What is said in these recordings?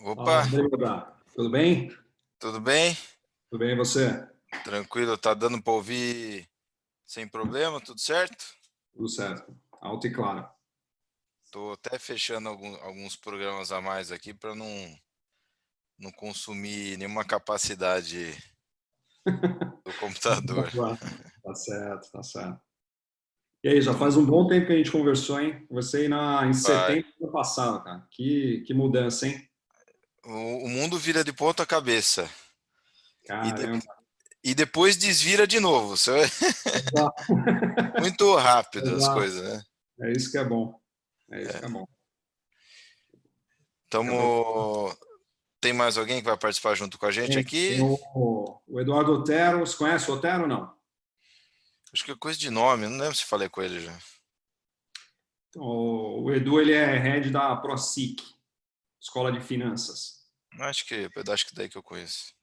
Opa, Fala, Breda. Tudo bem? tudo bem? Tudo bem, e você? Tranquilo, tá dando para ouvir sem problema, tudo certo? Tudo certo. Alto e claro. Tô até fechando alguns programas a mais aqui para não consumir nenhuma capacidade do computador. Tá certo, tá certo. E aí, já faz um bom tempo que a gente conversou, hein? Conversei em Vai. setembro do ano passado, cara. Que mudança, hein? O mundo vira de ponta cabeça e, de- Caramba. e depois desvira de novo. Exato. Muito rápido as Exato. coisas, né? É isso que é bom. É isso que é bom. Daqui a pouco Tamo... Tem mais alguém que vai participar junto com a gente tem aqui? o Eduardo Otero. Você conhece o Otero ou não? Acho que é coisa de nome, não lembro se falei com ele já. O Edu, ele é head da ProSIC, Escola de Finanças. Acho que daí que eu conheço.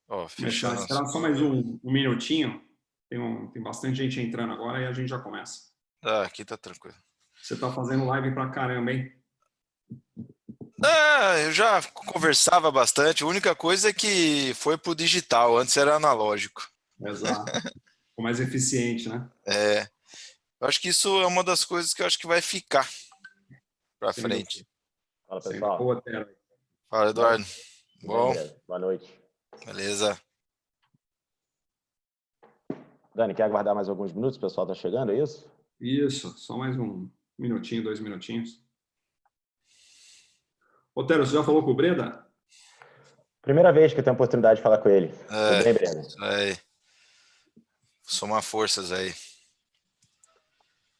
Ó, Começar, fechando as esperar só mais coisas. um minutinho. Tem bastante gente entrando agora e a gente já começa. Ah, aqui tá tranquilo. Você está fazendo live pra caramba, hein? Ah, eu já conversava bastante. A única coisa é que foi pro digital, antes era analógico. Exato. Ficou mais eficiente, né? É, eu acho que isso é uma das coisas que eu acho que vai ficar pra Sem dúvida. frente. Fala, Sem dúvida. pessoal. Fala, Tudo bem? Eduardo. Tudo bem, Bom, Breno? Boa noite. beleza. Dani, quer aguardar mais alguns minutos? O pessoal está chegando, é isso? Isso, só mais um minutinho, 2 minutinhos. Otero, você já falou com o Breda? Primeira vez que eu tenho a oportunidade de falar com ele. É, Tudo bem, Breno? isso aí. Somar forças aí.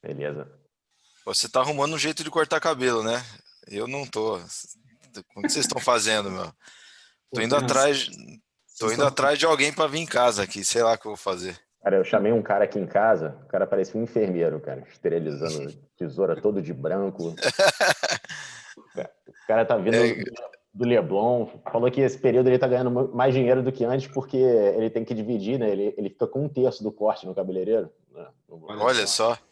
Beleza. Você tá arrumando um jeito de cortar cabelo, né? Eu não tô. Como que vocês estão fazendo, meu? Tô Pô, indo tem a atrás, tô indo sexta-feira. atrás de alguém pra vir em casa aqui, sei lá o que eu vou fazer. Cara, eu chamei um cara aqui em casa, o cara parecia um enfermeiro, cara, esterilizando tesoura todo de branco. O cara tá vindo É, do Leblon, falou que esse período ele tá ganhando mais dinheiro do que antes porque ele tem que dividir, né? Ele fica com 1/3 do corte no cabeleireiro. Né? Olha olha só. só.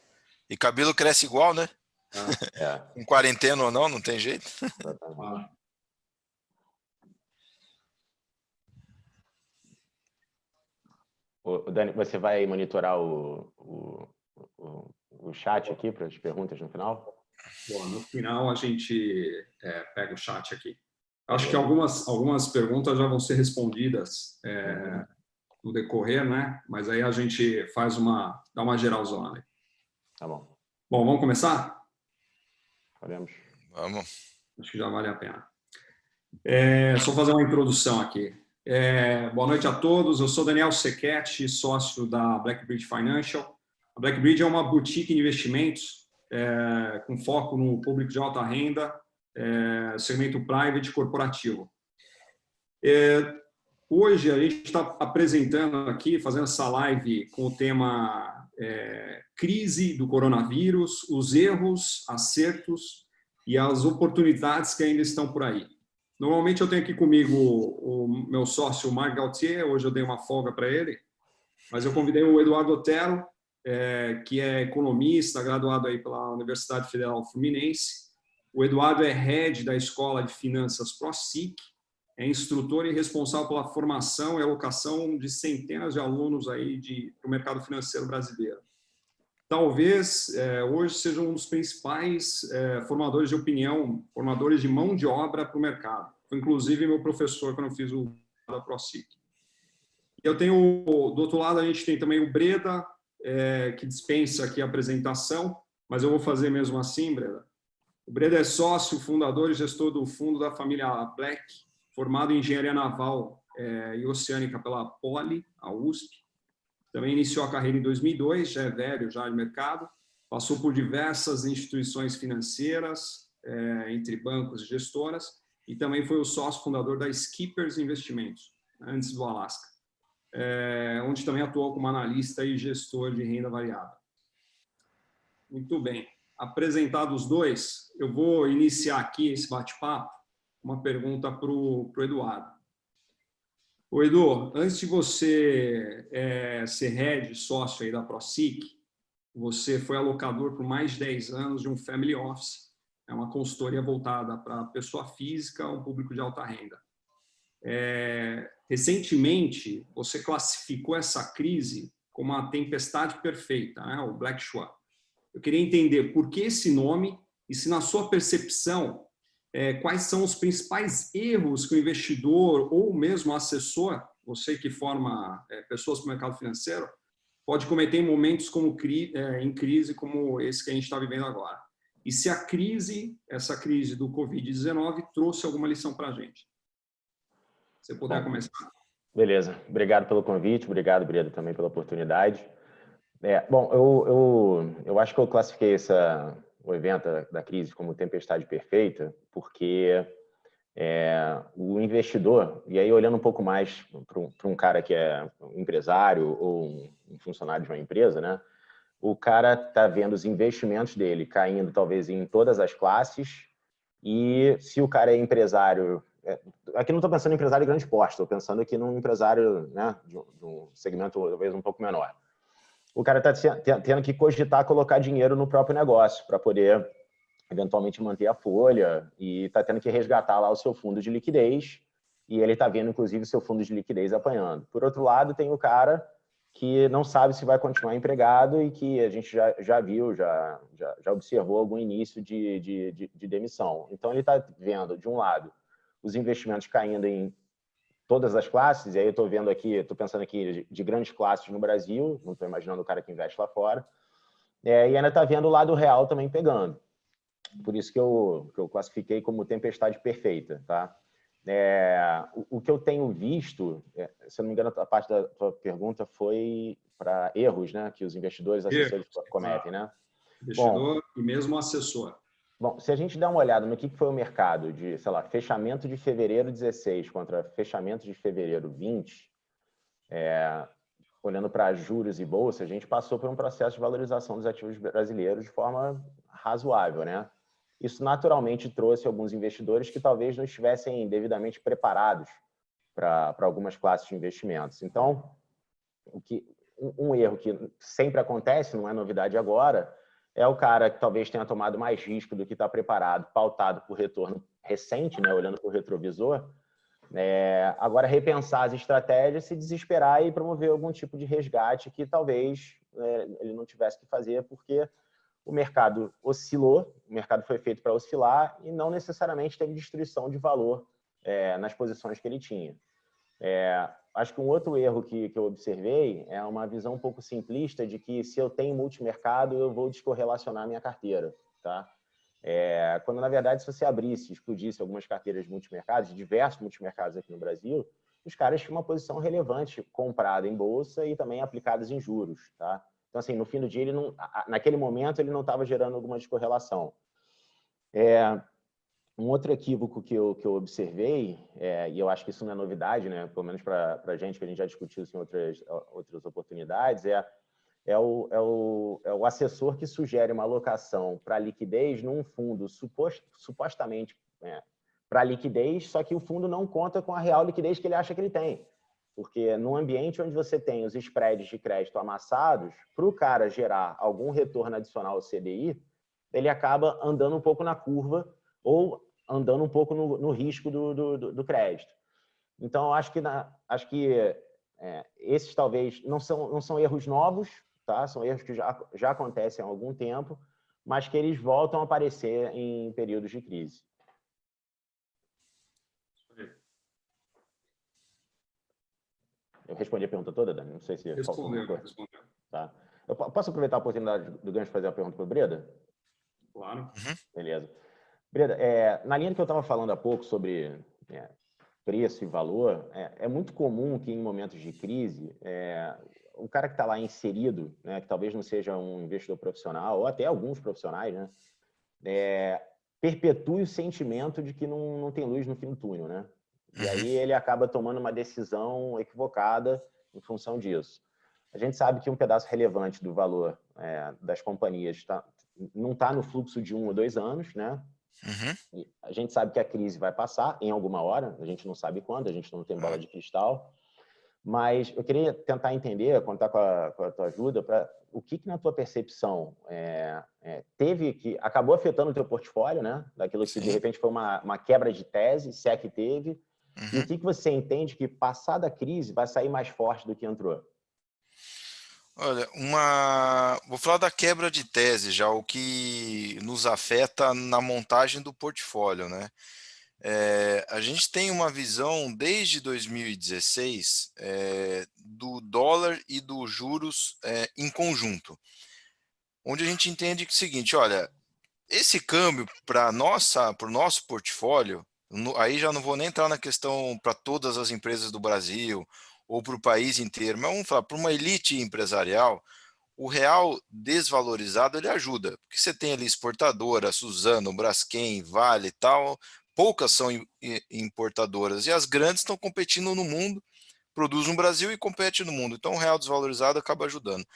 E cabelo cresce igual, né? Ah, É, Com quarentena ou não, não tem jeito. exatamente. ah. Dani, você vai monitorar o chat aqui para as perguntas no final? Bom, no final a gente pega o chat aqui. Acho que Beleza. algumas perguntas já vão ser respondidas Uhum. no decorrer, né? Mas aí a gente dá uma geralzona. Tá bom, Bom, vamos começar? podemos. Vamos. Acho que já vale a pena. Só fazer uma introdução aqui. Boa noite a todos. Eu sou Daniel Sequetti, sócio da BlackBridge Financial. A BlackBridge é uma boutique de investimentos com foco no público de alta renda, segmento private corporativo. Hoje a gente está apresentando aqui, fazendo essa live com o tema crise do coronavírus, os erros, acertos e as oportunidades que ainda estão por aí. Normalmente eu tenho aqui comigo o meu sócio, o Marc Gauthier, hoje eu dei uma folga para ele, mas eu convidei o Eduardo Otero, que é economista, graduado aí pela Universidade Federal Fluminense. O Eduardo é head da Escola de Finanças ProSIC, é instrutor e responsável pela formação e alocação de centenas de alunos aí para o mercado financeiro brasileiro. Talvez hoje seja um dos principais formadores de opinião, formadores de mão de obra para o mercado. Foi inclusive meu professor quando eu fiz o da ProSIC. Eu tenho, do outro lado, a gente tem também o Breda, que dispensa aqui a apresentação, mas eu vou fazer mesmo assim, Breda. O Breda é sócio, fundador e gestor do fundo da família Black, formado em engenharia naval e oceânica pela Poli, a USP. Também iniciou a carreira em 2002, já é velho, já de mercado. Passou por diversas instituições financeiras, entre bancos e gestoras, e também foi o sócio fundador da Skippers Investimentos, antes do Alasca, onde também atuou como analista e gestor de renda variável. Muito bem. Apresentados os dois, eu vou iniciar aqui esse bate-papo, uma pergunta para o Eduardo. Ô, Edu, antes de você ser head, sócio aí da ProSIC, você foi alocador por mais de 10 anos de um family office, é uma consultoria voltada para pessoa física, um público de alta renda. Recentemente, você classificou essa crise como uma tempestade perfeita, né? O Black Swan. Eu queria entender por que esse nome e se, na sua percepção, quais são os principais erros que o investidor ou mesmo o assessor, você que forma pessoas para o mercado financeiro, pode cometer em momentos em crise como esse que a gente está vivendo agora. E se essa crise do Covid-19 trouxe alguma lição para a gente. Se você puder começar. Beleza. Obrigado pelo convite. Obrigado, Breda, também pela oportunidade. Bom, eu acho que eu classifiquei o evento da crise como tempestade perfeita, porque o investidor, e aí olhando um pouco mais para um cara que é um empresário ou um funcionário de uma empresa, né? O cara está vendo os investimentos dele caindo talvez em todas as classes, e se o cara é empresário... Aqui não estou pensando em empresário de grande porte, estou pensando aqui num empresário, né, de um segmento talvez um pouco menor. O cara está tendo que cogitar colocar dinheiro no próprio negócio para poder eventualmente manter a folha, e está tendo que resgatar lá o seu fundo de liquidez, e ele está vendo, inclusive, o seu fundo de liquidez apanhando. Por outro lado, tem o cara que não sabe se vai continuar empregado e que a gente já viu, já observou algum início de demissão. Então, ele está vendo, de um lado, os investimentos caindo em todas as classes, e aí eu estou vendo aqui, estou pensando aqui de grandes classes no Brasil, não estou imaginando o cara que investe lá fora, e ainda está vendo o lado real também pegando. Por isso que eu classifiquei como tempestade perfeita, tá? O que eu tenho visto, se eu não me engano, a parte da tua pergunta foi para erros, né, que os investidores, assessores cometem, né? Investidor e mesmo assessor. Bom, se a gente dá uma olhada no que foi o mercado de, sei lá, fechamento de fevereiro 16 contra fechamento de fevereiro 20, olhando para juros e bolsa, a gente passou por um processo de valorização dos ativos brasileiros de forma razoável, né? Isso naturalmente trouxe alguns investidores que talvez não estivessem devidamente preparados para algumas classes de investimentos. Então, um erro que sempre acontece, não é novidade agora, é o cara que talvez tenha tomado mais risco do que está preparado, pautado por retorno recente, né, olhando para o retrovisor, agora repensar as estratégias, se desesperar e promover algum tipo de resgate que talvez ele não tivesse que fazer, porque o mercado oscilou, o mercado foi feito para oscilar e não necessariamente teve destruição de valor nas posições que ele tinha. Acho que um outro erro que eu observei é uma visão um pouco simplista de que se eu tenho multimercado, eu vou descorrelacionar a minha carteira, tá? Quando, na verdade, se você abrisse, explodisse algumas carteiras de multimercados, diversos multimercados aqui no Brasil, os caras tinham uma posição relevante comprada em bolsa e também aplicadas em juros, tá? Então, assim, no fim do dia, naquele momento, ele não estava gerando alguma descorrelação. Um outro equívoco que eu observei, e eu acho que isso não é novidade, né? Pelo menos para a gente, que a gente já discutiu isso em outras oportunidades, é o assessor que sugere uma alocação para liquidez num fundo supostamente para liquidez, só que o fundo não conta com a real liquidez que ele acha que ele tem. Porque num ambiente onde você tem os spreads de crédito amassados, para o cara gerar algum retorno adicional ao CDI, ele acaba andando um pouco na curva ou andando um pouco no risco do crédito. Então, acho que esses talvez não são erros novos, tá? São erros que já acontecem há algum tempo, mas que eles voltam a aparecer em períodos de crise. Eu respondi a pergunta toda, Dani? Não sei se faltou alguma coisa. Respondeu. Tá. Eu posso aproveitar a oportunidade do gancho para fazer a pergunta para o Breda? Claro. Beleza. Breda, na linha do que eu estava falando há pouco sobre preço e valor, é muito comum que em momentos de crise, o cara que está lá inserido, né, que talvez não seja um investidor profissional, ou até alguns profissionais, né, perpetue o sentimento de que não tem luz no fim do túnel, né? E aí ele acaba tomando uma decisão equivocada em função disso. A gente sabe que um pedaço relevante do valor das companhias não está no fluxo de 1 ou 2 anos, né? E a gente sabe que a crise vai passar em alguma hora, a gente não sabe quando, a gente não tem bola de cristal, Mas eu queria tentar entender, contar com a tua ajuda, para o que na tua percepção teve que acabou afetando o teu portfólio, né? Daquilo que de Sim. repente foi uma quebra de tese, se é que teve, e o Uhum. que você entende que passada a crise vai sair mais forte do que entrou? Olha, vou falar da quebra de tese já, o que nos afeta na montagem do portfólio, né? A gente tem uma visão desde 2016 do dólar e dos juros em conjunto, onde a gente entende que é o seguinte, olha, esse câmbio para o nosso portfólio, aí já não vou nem entrar na questão para todas as empresas do Brasil ou para o país inteiro, mas vamos falar para uma elite empresarial, o real desvalorizado ele ajuda, porque você tem ali exportadora, Suzano, Braskem, Vale e tal, poucas são importadoras e as grandes estão competindo no mundo, produz no Brasil e compete no mundo, então o real desvalorizado acaba ajudando.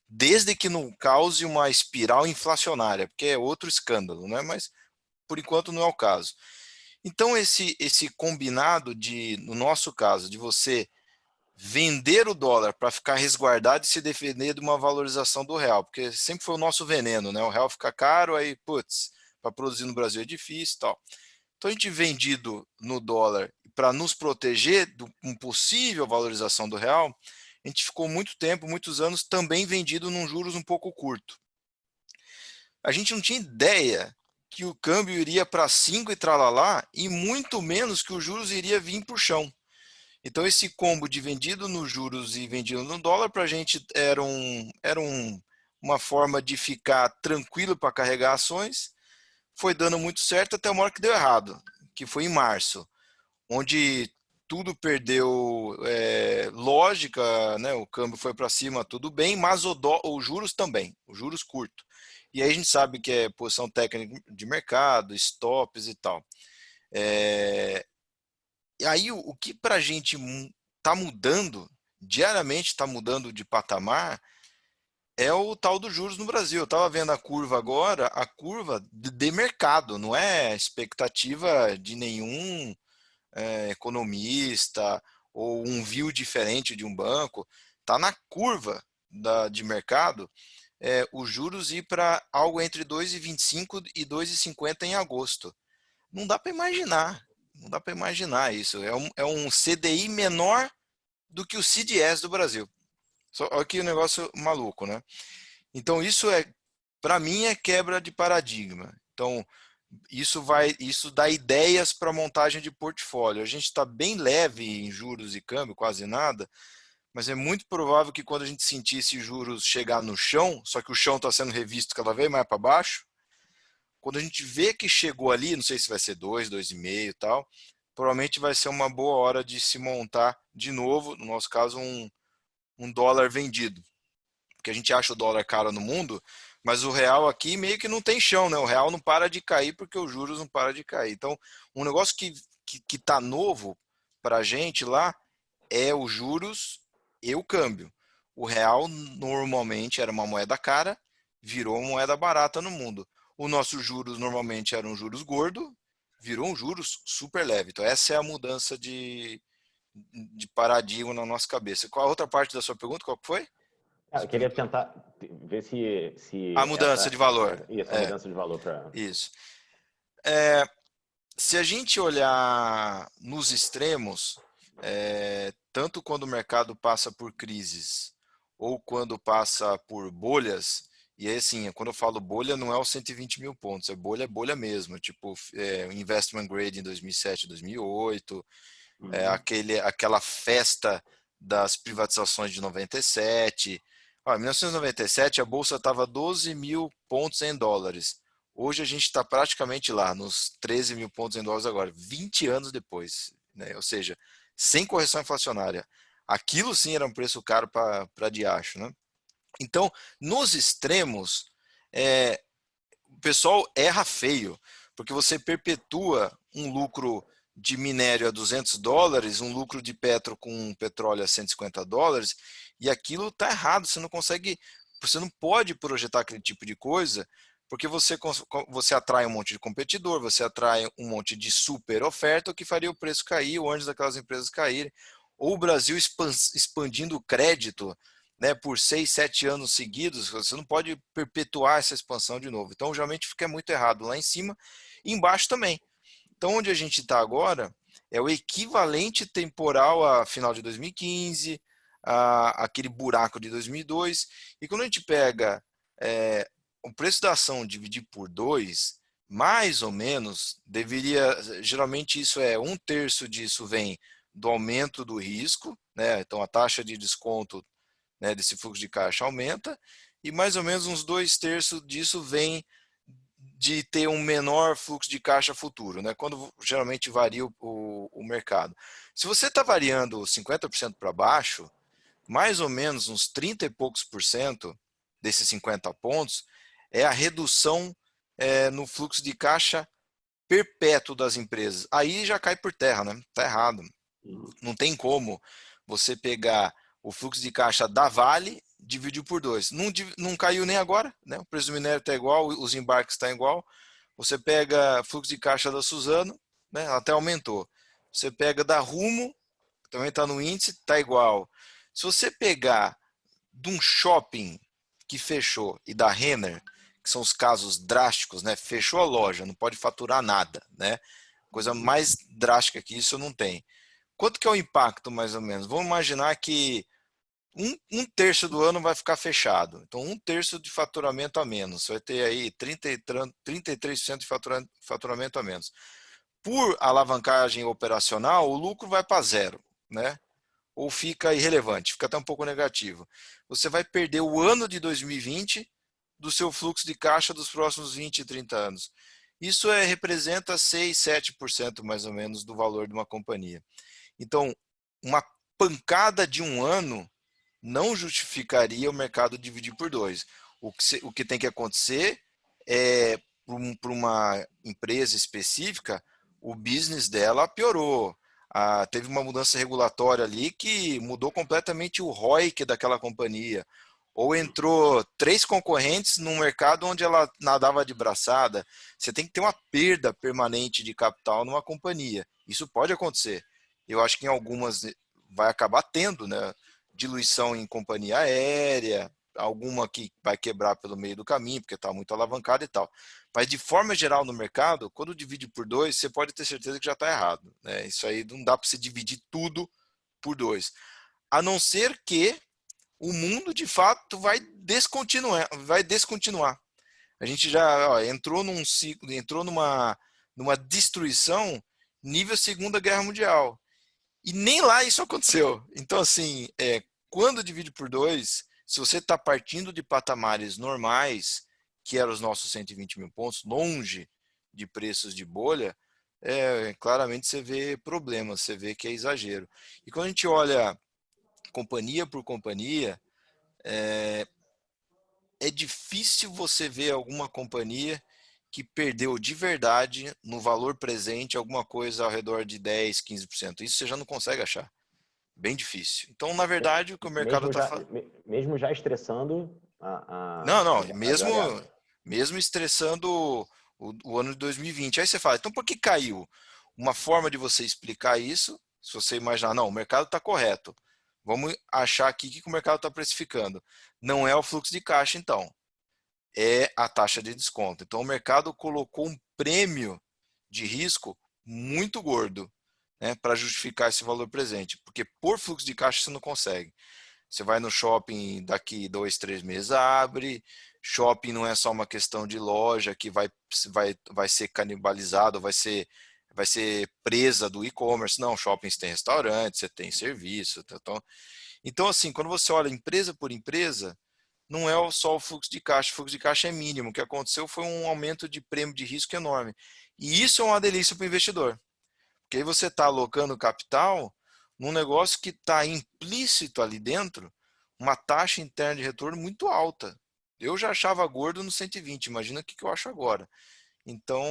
Desde que não cause uma espiral inflacionária, porque é outro escândalo, né? Mas por enquanto não é o caso. Então esse combinado no nosso caso, de você vender o dólar para ficar resguardado e se defender de uma valorização do real, porque sempre foi o nosso veneno, né? O real fica caro, aí, putz, para produzir no Brasil é difícil e tal. Então a gente vendido no dólar para nos proteger de uma possível valorização do real, a gente ficou muito tempo, muitos anos, também vendido num juros um pouco curto. A gente não tinha ideia que o câmbio iria para 5 e tralalá, e muito menos que os juros iria vir para o chão. Então, esse combo de vendido nos juros e vendido no dólar, para a gente uma forma de ficar tranquilo para carregar ações. Foi dando muito certo até uma hora que deu errado, que foi em março, onde tudo perdeu lógica, né? O câmbio foi para cima, tudo bem, mas os juros também, os juros curtos. E aí a gente sabe que é posição técnica de mercado, stops e tal. E aí o que para a gente está mudando, diariamente está mudando de patamar, é o tal dos juros no Brasil. Eu estava vendo a curva agora, a curva de mercado, não é expectativa de nenhum economista ou um view diferente de um banco. Está na curva de mercado os juros ir para algo entre 2,25 e 2,50 em agosto. Não dá para imaginar. Não dá para imaginar isso. É um CDI menor do que o CDS do Brasil. Olha que negócio maluco, né? Então, para mim, é quebra de paradigma. Então, isso dá ideias para montagem de portfólio. A gente está bem leve em juros e câmbio, quase nada, mas é muito provável que quando a gente sentir esses juros chegar no chão, só que o chão está sendo revisto cada vez mais para baixo, quando a gente vê que chegou ali, não sei se vai ser 2, 2,5 e tal, provavelmente vai ser uma boa hora de se montar de novo, no nosso caso, um dólar vendido. Porque a gente acha o dólar caro no mundo, mas o real aqui meio que não tem chão, né? O real não para de cair porque os juros não param de cair. Então, um negócio que tá novo para a gente lá é os juros e o câmbio. O real normalmente era uma moeda cara, virou uma moeda barata no mundo. Os nossos juros normalmente eram juros gordo, virou um juros super leve. Então essa é a mudança de paradigma na nossa cabeça. Qual a outra parte da sua pergunta? Qual que foi? Eu queria tentar ver se A mudança de valor. a mudança de valor para... Isso. Se a gente olhar nos extremos, tanto quando o mercado passa por crises ou quando passa por bolhas, e aí assim, quando eu falo bolha, não é os 120 mil pontos, é bolha mesmo, tipo investment grade em 2007, 2008, aquela festa das privatizações de 97. Em 1997 a bolsa estava 12 mil pontos em dólares. Hoje a gente está praticamente lá, nos 13 mil pontos em dólares agora, 20 anos depois, né? Ou seja, sem correção inflacionária. Aquilo sim era um preço caro para diacho, né? Então, nos extremos, o pessoal erra feio, porque você perpetua um lucro de minério a 200 dólares, um lucro de petro com petróleo a 150 dólares, e aquilo está errado, você não pode projetar aquele tipo de coisa, porque você atrai um monte de competidor, você atrai um monte de super oferta, o que faria o preço cair, o antes daquelas empresas caírem. ou o Brasil expandindo o crédito, né, por 6, 7 anos seguidos, você não pode perpetuar essa expansão de novo. Então, geralmente fica muito errado lá em cima e embaixo também. Então, onde a gente está agora é o equivalente temporal a final de 2015, aquele buraco de 2002. E quando a gente pega o preço da ação dividir por 2, mais ou menos, geralmente isso é 1/3 disso vem do aumento do risco, né? Então a taxa de desconto, né, desse fluxo de caixa aumenta, e mais ou menos uns 2/3 disso vem de ter um menor fluxo de caixa futuro, né? Quando geralmente varia o mercado. Se você está variando 50% para baixo, mais ou menos uns 30 e poucos por cento desses 50 pontos é a redução no fluxo de caixa perpétuo das empresas. Aí já cai por terra, né? Tá errado. Não tem como você pegar o fluxo de caixa da Vale, dividir por 2. Não caiu nem agora, né? O preço do minério está igual, os embarques estão igual. Você pega fluxo de caixa da Suzano, né? Até aumentou. Você pega da Rumo, também está no índice, está igual. Se você pegar de um shopping que fechou e da Renner, que são os casos drásticos, né? Fechou a loja, não pode faturar nada, né? Coisa mais drástica que isso não tem. Quanto que é o impacto, mais ou menos? Vamos imaginar que um terço do ano vai ficar fechado. Então, 1/3 de faturamento a menos. Você vai ter aí 33% de faturamento a menos. Por alavancagem operacional, o lucro vai para zero, né? Ou fica irrelevante, fica até um pouco negativo. Você vai perder o ano de 2020 do seu fluxo de caixa dos próximos 20 e 30 anos. Isso representa 6, 7% mais ou menos do valor de uma companhia. Então, uma pancada de um ano não justificaria o mercado dividir por 2. O que tem que acontecer é, para uma empresa específica, o business dela piorou. Teve uma mudança regulatória ali que mudou completamente o ROIC daquela companhia. Ou entrou 3 concorrentes num mercado onde ela nadava de braçada. Você tem que ter uma perda permanente de capital numa companhia. Isso pode acontecer. Eu acho que em algumas vai acabar tendo, né? Diluição em companhia aérea, alguma que vai quebrar pelo meio do caminho, porque está muito alavancada e tal. Mas de forma geral no mercado, quando divide por 2, você pode ter certeza que já está errado, né? Isso aí não dá para você dividir tudo por 2. A não ser que o mundo de fato vai descontinuar. A gente já entrou num ciclo, entrou numa destruição nível Segunda Guerra Mundial. E nem lá isso aconteceu. Então, assim, quando divide por 2, se você está partindo de patamares normais, que eram os nossos 120 mil pontos, longe de preços de bolha, claramente você vê problemas, você vê que é exagero. E quando a gente olha companhia por companhia, é difícil você ver alguma companhia que perdeu de verdade no valor presente alguma coisa ao redor de 10, 15%. Isso você já não consegue achar. Bem difícil. Então, na verdade, o que o mercado está falando. Mesmo já estressando Não, as variáveis. mesmo estressando o ano de 2020. Aí você fala, então por que caiu? Uma forma de você explicar isso, se você imaginar, não, o mercado está correto. Vamos achar aqui o que o mercado está precificando. Não é o fluxo de caixa, então. É a taxa de desconto. Então, o mercado colocou um prêmio de risco muito gordo, né, para justificar esse valor presente. Porque por fluxo de caixa você não consegue. Você vai no shopping, daqui 2, 3 meses abre. Shopping não é só uma questão de loja que vai ser canibalizado, vai ser presa do e-commerce. Não, shoppings tem restaurante, você tem serviço. Então, assim, quando você olha empresa por empresa, não é só o fluxo de caixa. O fluxo de caixa é mínimo. O que aconteceu foi um aumento de prêmio de risco enorme. E isso é uma delícia para o investidor. Porque aí você está alocando capital num negócio que está implícito ali dentro uma taxa interna de retorno muito alta. Eu já achava gordo no 120, imagina o que eu acho agora. Então,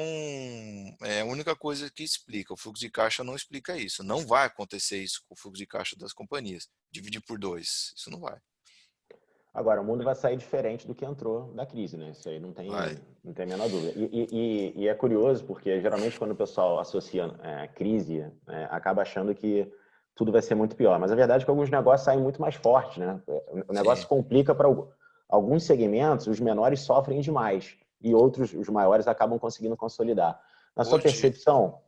é a única coisa que explica. O fluxo de caixa não explica isso. Não vai acontecer isso com o fluxo de caixa das companhias. Dividir por 2, isso não vai. Agora, o mundo vai sair diferente do que entrou da crise, né? Isso aí não tem a menor dúvida. E é curioso, porque geralmente quando o pessoal associa crise, acaba achando que tudo vai ser muito pior. Mas a verdade é que alguns negócios saem muito mais fortes, né? O negócio Sim. complica para alguns segmentos, os menores sofrem demais e outros, os maiores, acabam conseguindo consolidar. Na sua Hoje, percepção,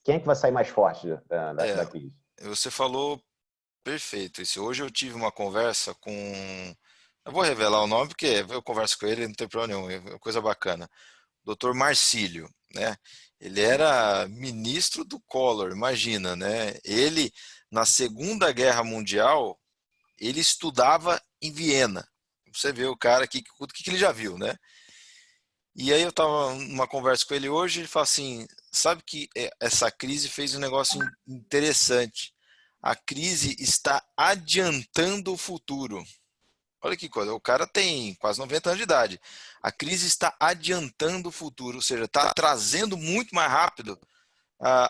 quem é que vai sair mais forte é, da crise? você falou perfeito. Isso. Hoje eu tive uma conversa com. Eu vou revelar o nome porque eu converso com ele, não tem problema nenhum, é coisa bacana. Doutor Marcílio, né? Ele era ministro do Collor, imagina, né? Ele, na Segunda Guerra Mundial, ele estudava em Viena. Você vê o cara aqui, o que ele já viu, né? E aí eu estava numa conversa com ele hoje, ele fala assim, sabe que essa crise fez um negócio interessante. A crise está adiantando o futuro. Olha que coisa, o cara tem quase 90 anos de idade. A crise está adiantando o futuro, ou seja, está trazendo muito mais rápido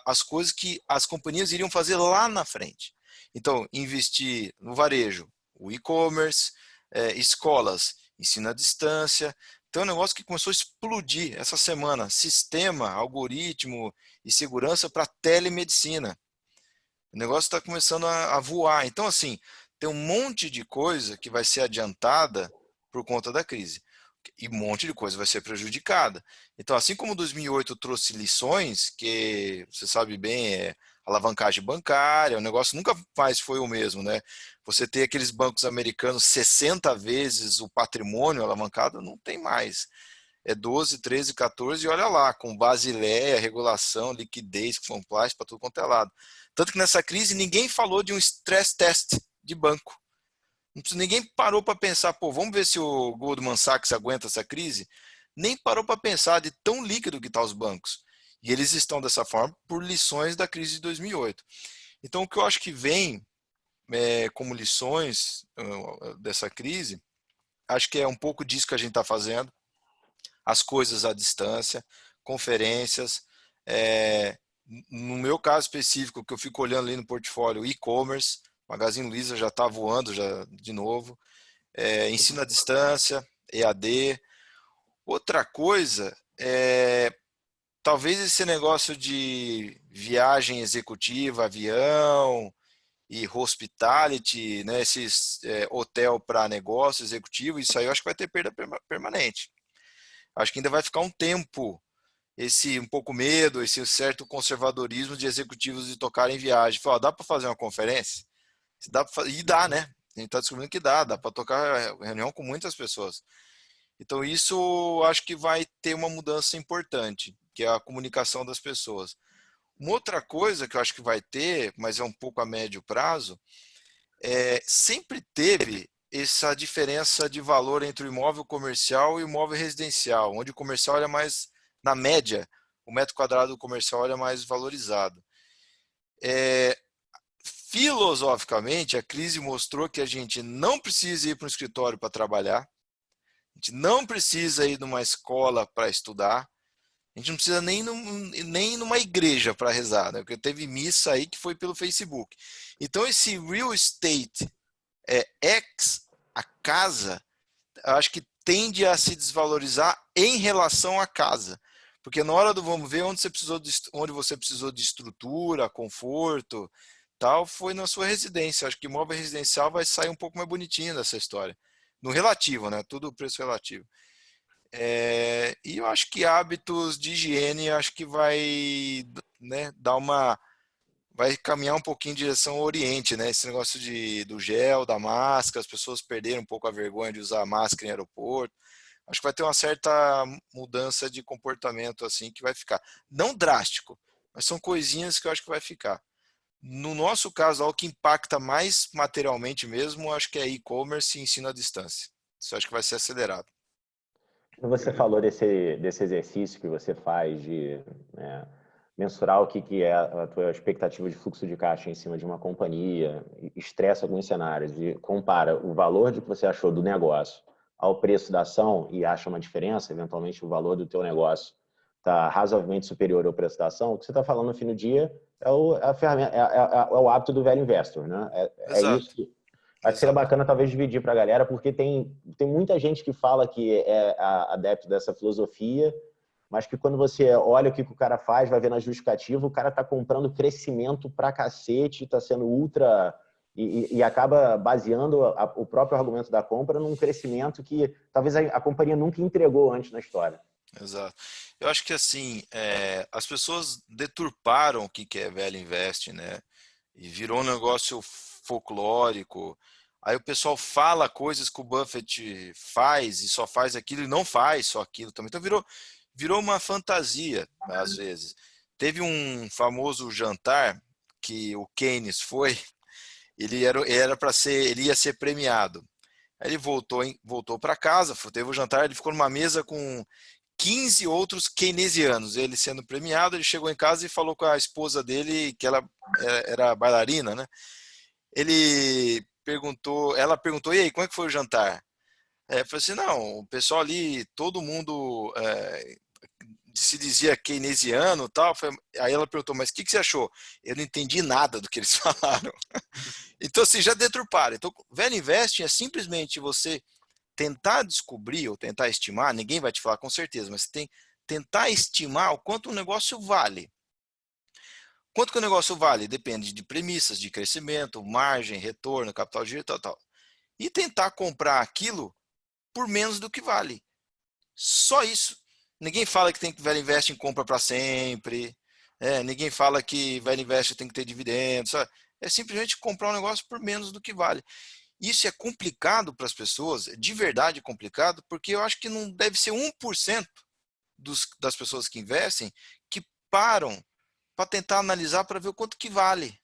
as coisas que as companhias iriam fazer lá na frente. Então, investir no varejo, o e-commerce, escolas, ensino à distância. Então, é um negócio que começou a explodir essa semana. Sistema, algoritmo e segurança para telemedicina. O negócio está começando a voar. Então, assim, tem um monte de coisa que vai ser adiantada por conta da crise. E um monte de coisa vai ser prejudicada. Então, assim como 2008 trouxe lições, que você sabe bem, alavancagem bancária, o negócio nunca mais foi o mesmo, né? Você ter aqueles bancos americanos 60 vezes o patrimônio alavancado, não tem mais. É 12, 13, 14 e olha lá, com Basileia, regulação, liquidez, compliance para tudo quanto é lado. Tanto que nessa crise ninguém falou de um stress test de banco. Ninguém parou para pensar, pô, vamos ver se o Goldman Sachs aguenta essa crise. Nem parou para pensar de tão líquido que estão os bancos. E eles estão dessa forma por lições da crise de 2008. Então, o que eu acho que vem como lições dessa crise, acho que é um pouco disso que a gente está fazendo. As coisas à distância, conferências. No meu caso específico, que eu fico olhando ali no portfólio, e-commerce, Magazine Luiza já está voando já de novo. Ensino à distância, EAD. Outra coisa talvez esse negócio de viagem executiva, avião e hospitality, né, esses hotel para negócio executivo, isso aí eu acho que vai ter perda permanente. Acho que ainda vai ficar um tempo esse um pouco medo, esse certo conservadorismo de executivos de tocarem viagem. Fala, dá para fazer uma conferência? E dá, né? A gente está descobrindo que dá para tocar reunião com muitas pessoas. Então, isso acho que vai ter uma mudança importante, que é a comunicação das pessoas. Uma outra coisa que eu acho que vai ter, mas é um pouco a médio prazo, sempre teve essa diferença de valor entre o imóvel comercial e o imóvel residencial, onde o comercial é mais, na média, o metro quadrado do comercial é mais valorizado. Filosoficamente, a crise mostrou que a gente não precisa ir para um escritório para trabalhar, a gente não precisa ir numa escola para estudar, a gente não precisa nem numa igreja para rezar, né? Porque teve missa aí que foi pelo Facebook. Então, esse real estate a casa, eu acho que tende a se desvalorizar em relação à casa. Porque na hora do vamos ver onde você precisou de estrutura, conforto, tal, foi na sua residência. Acho que imóvel residencial vai sair um pouco mais bonitinho dessa história. No relativo, né? Tudo preço relativo. E eu acho que hábitos de higiene, acho que vai, né, vai caminhar um pouquinho em direção ao Oriente, né? Esse negócio do gel, da máscara, as pessoas perderam um pouco a vergonha de usar máscara em aeroporto. Acho que vai ter uma certa mudança de comportamento assim que vai ficar. Não drástico, mas são coisinhas que eu acho que vai ficar. No nosso caso, algo que impacta mais materialmente mesmo, acho que é e-commerce e ensino à distância. Isso acho que vai ser acelerado. Você falou desse exercício que você faz de mensurar o que é a tua expectativa de fluxo de caixa em cima de uma companhia, estressa alguns cenários e compara o valor de que você achou do negócio ao preço da ação e acha uma diferença, eventualmente o valor do teu negócio está razoavelmente superior ao preço da ação, o que você está falando no fim do dia é a ferramenta, é o hábito do velho investor, né? É Exato, isso. Acho que seria exato. bacana talvez dividir para a galera, porque tem muita gente que fala que é adepto dessa filosofia mas que quando você olha o que o cara faz, vai ver na justificativa, o cara está comprando crescimento pra cacete, está sendo ultra... E acaba baseando o próprio argumento da compra num crescimento que talvez a companhia nunca entregou antes na história. Exato. Eu acho que assim, as pessoas deturparam o que é Value Investing, né? E virou um negócio folclórico. Aí o pessoal fala coisas que o Buffett faz e só faz aquilo e não faz só aquilo também. Então virou uma fantasia, às vezes. Teve um famoso jantar que o Keynes foi, era para ser, ele ia ser premiado. Aí ele voltou para casa, teve o jantar, ele ficou numa mesa com 15 outros keynesianos. Ele sendo premiado, ele chegou em casa e falou com a esposa dele, que ela era bailarina, né? Ela perguntou, e aí, como é que foi o jantar? Falei assim, não, o pessoal ali, todo mundo se dizia keynesiano e tal. Aí ela perguntou, mas o que você achou? Eu não entendi nada do que eles falaram. Então, assim, já deturparam. Então, Value Investing é simplesmente você tentar descobrir ou tentar estimar, ninguém vai te falar com certeza, mas você tem tentar estimar o quanto o negócio vale. Quanto que o negócio vale? Depende de premissas, de crescimento, margem, retorno, capital de giro, tal. E tentar comprar aquilo por menos do que vale. Só isso. Ninguém fala que tem que Value Investing compra para sempre. Ninguém fala que Value Investing tem que ter dividendos. Sabe? É simplesmente comprar um negócio por menos do que vale. Isso é complicado para as pessoas, de verdade complicado, porque eu acho que não deve ser 1% das pessoas que investem que param para tentar analisar para ver o quanto que vale.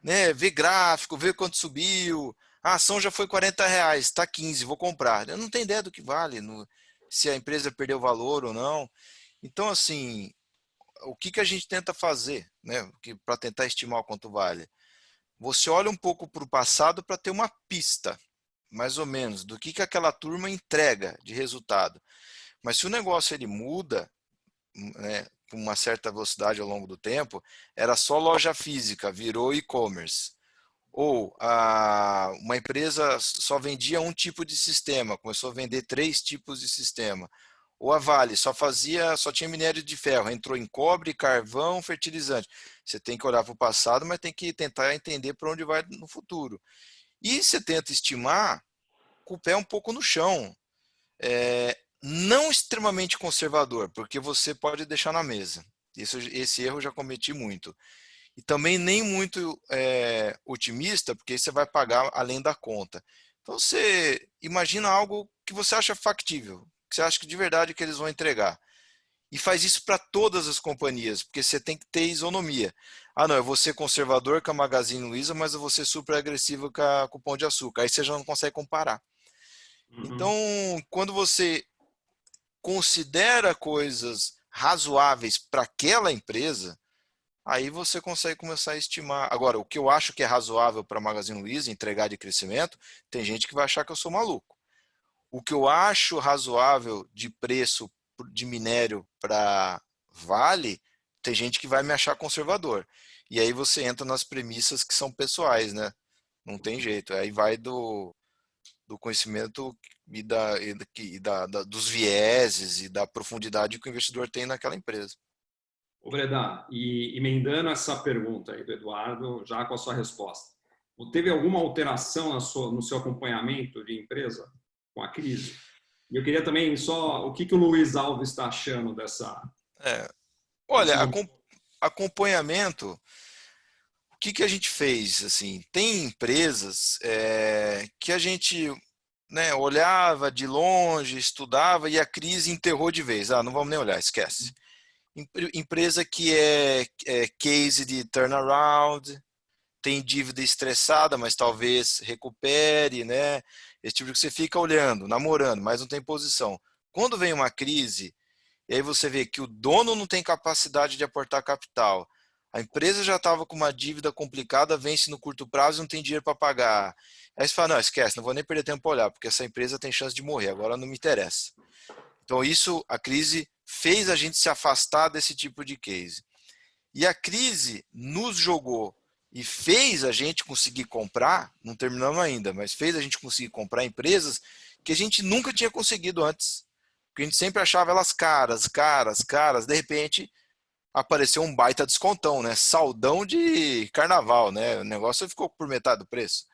Né? Ver gráfico, ver quanto subiu. A ação já foi R$ 40, está 15, vou comprar. Eu não tenho ideia do que vale, se a empresa perdeu valor ou não. Então, assim, o que a gente tenta fazer, né, para tentar estimar o quanto vale? Você olha um pouco para o passado para ter uma pista, mais ou menos, do que aquela turma entrega de resultado. Mas se o negócio ele muda, né, com uma certa velocidade ao longo do tempo, era só loja física, virou e-commerce. Ou uma empresa só vendia um tipo de sistema, começou a vender 3 tipos de sistema. Ou a Vale só tinha minério de ferro, entrou em cobre, carvão, fertilizante. Você tem que olhar para o passado, mas tem que tentar entender para onde vai no futuro. E você tenta estimar com o pé um pouco no chão. Não extremamente conservador, porque você pode deixar na mesa. Esse erro eu já cometi muito. E também nem muito otimista, porque você vai pagar além da conta. Então você imagina algo que você acha factível, que você acha que de verdade que eles vão entregar. E faz isso para todas as companhias, porque você tem que ter isonomia. Ah, não, eu vou ser conservador com a Magazine Luiza, mas eu vou ser super agressivo com o Pão de Açúcar. Aí você já não consegue comparar. Então, quando você considera coisas razoáveis para aquela empresa, aí você consegue começar a estimar. Agora, o que eu acho que é razoável para a Magazine Luiza entregar de crescimento, tem gente que vai achar que eu sou maluco. O que eu acho razoável de preço de minério para Vale, tem gente que vai me achar conservador. E aí você entra nas premissas que são pessoais, né? Não tem jeito. Aí vai do conhecimento dos vieses e da profundidade que o investidor tem naquela empresa. Ô Breda, e emendando essa pergunta aí do Eduardo, já com a sua resposta, teve alguma alteração no seu acompanhamento de empresa com a crise? E eu queria também só, o que o Luiz Alves está achando dessa... Olha, acompanhamento, o que a gente fez? Assim, tem empresas que a gente, né, olhava de longe, estudava e a crise enterrou de vez. Não vamos nem olhar, esquece. Empresa que é case de turnaround, tem dívida estressada, mas talvez recupere, né? Esse tipo que você fica olhando, namorando, mas não tem posição. Quando vem uma crise, e aí você vê que o dono não tem capacidade de aportar capital, a empresa já estava com uma dívida complicada, vence no curto prazo e não tem dinheiro para pagar. Aí você fala, não, esquece, não vou nem perder tempo para olhar, porque essa empresa tem chance de morrer, agora não me interessa. Então a crise fez a gente se afastar desse tipo de case. E a crise nos jogou e fez a gente conseguir comprar, não terminamos ainda, mas fez a gente conseguir comprar empresas que a gente nunca tinha conseguido antes. Porque a gente sempre achava elas caras, caras, caras. De repente, apareceu um baita descontão, né? Saldão de carnaval, né? O negócio ficou por metade do preço.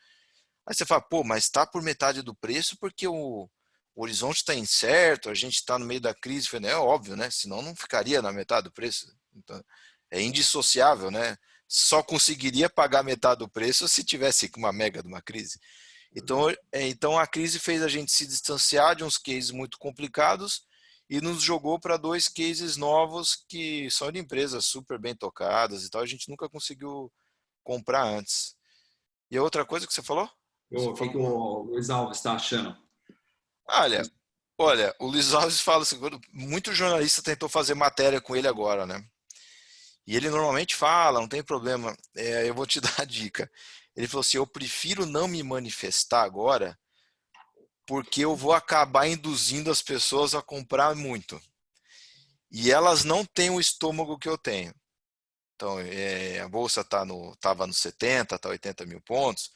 Aí você fala, pô, mas está por metade do preço porque o horizonte está incerto, a gente está no meio da crise. Eu falei, é óbvio, né? Senão não ficaria na metade do preço. Então, é indissociável, né? Só conseguiria pagar metade do preço se tivesse uma mega de uma crise. Então a crise fez a gente se distanciar de uns cases muito complicados e nos jogou para dois cases novos que são de empresas super bem tocadas e tal. A gente nunca conseguiu comprar antes. E a outra coisa que você falou? Você O que falou que uma... o Luiz Alves está achando? Olha, olha, o Luiz Alves fala assim, muito jornalista tentou fazer matéria com ele agora, né? E ele normalmente fala, não tem problema. Eu vou te dar a dica. Ele falou assim: eu prefiro não me manifestar agora, porque eu vou acabar induzindo as pessoas a comprar muito. E elas não têm o estômago que eu tenho. Então, a bolsa estava nos 70, está 80 mil pontos.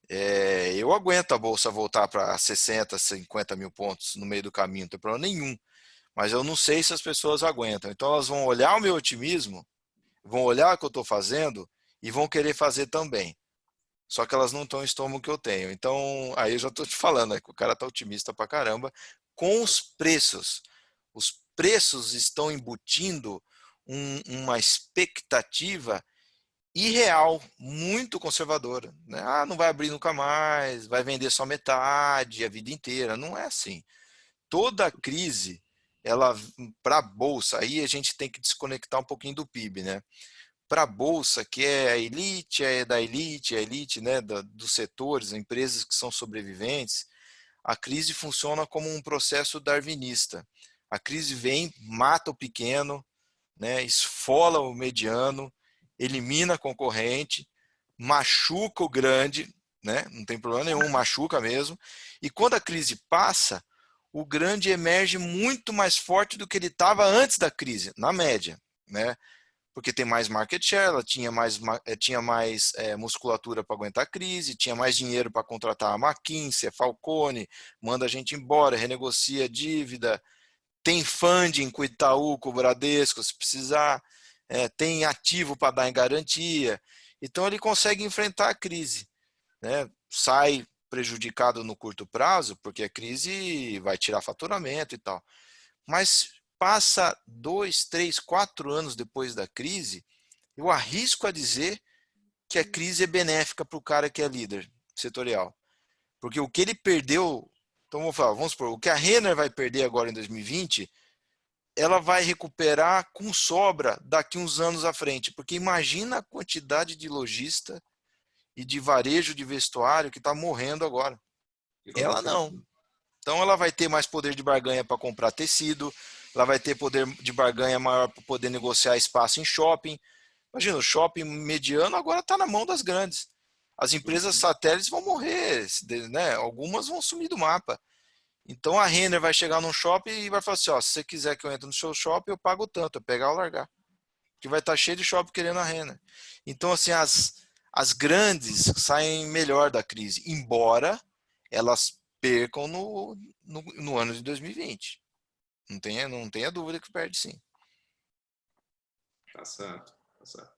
Eu aguento a bolsa voltar para 60, 50 mil pontos no meio do caminho, não tem problema nenhum. Mas eu não sei se as pessoas aguentam. Então, elas vão olhar o meu otimismo, vão olhar o que eu estou fazendo e vão querer fazer também. Só que elas não estão no estômago que eu tenho. Então, aí eu já estou te falando, né, que o cara está otimista pra caramba com os preços. Os preços estão embutindo uma expectativa irreal, muito conservadora, né? Ah, não vai abrir nunca mais, vai vender só metade a vida inteira. Não é assim. Toda crise, ela para a bolsa, aí a gente tem que desconectar um pouquinho do PIB, né? Para a bolsa, que é a elite, a elite, né, dos setores, empresas que são sobreviventes, a crise funciona como um processo darwinista. A crise vem, mata o pequeno, né, esfola o mediano, elimina a concorrente, machuca o grande, né, não tem problema nenhum, machuca mesmo. E quando a crise passa, o grande emerge muito mais forte do que ele estava antes da crise, na média, né? Porque tem mais market share, ela tinha mais musculatura para aguentar a crise, tinha mais dinheiro para contratar a McKinsey, a Falcone, manda a gente embora, renegocia a dívida, tem funding com o Itaú, com o Bradesco, se precisar, tem ativo para dar em garantia. Então ele consegue enfrentar a crise, né? Sai prejudicado no curto prazo, porque a crise vai tirar faturamento e tal. Mas passa 2, 3, 4 anos depois da crise, eu arrisco a dizer que a crise é benéfica para o cara que é líder setorial. Porque o que ele perdeu, então vamos supor, o que a Renner vai perder agora em 2020, ela vai recuperar com sobra daqui uns anos à frente. Porque imagina a quantidade de lojista e de varejo de vestuário que está morrendo agora. Ela não. Então ela vai ter mais poder de barganha para comprar tecido, ela vai ter poder de barganha maior para poder negociar espaço em shopping. Imagina, o shopping mediano agora está na mão das grandes. As empresas satélites vão morrer, né? Algumas vão sumir do mapa. Então a Renner vai chegar num shopping e vai falar assim, ó, se você quiser que eu entre no seu shopping, eu pago tanto, eu pegar ou largar. Que vai estar cheio de shopping querendo a Renner. Então, assim, as grandes saem melhor da crise, embora elas percam no ano de 2020. Não tenha dúvida que perde sim. Tá certo, tá certo.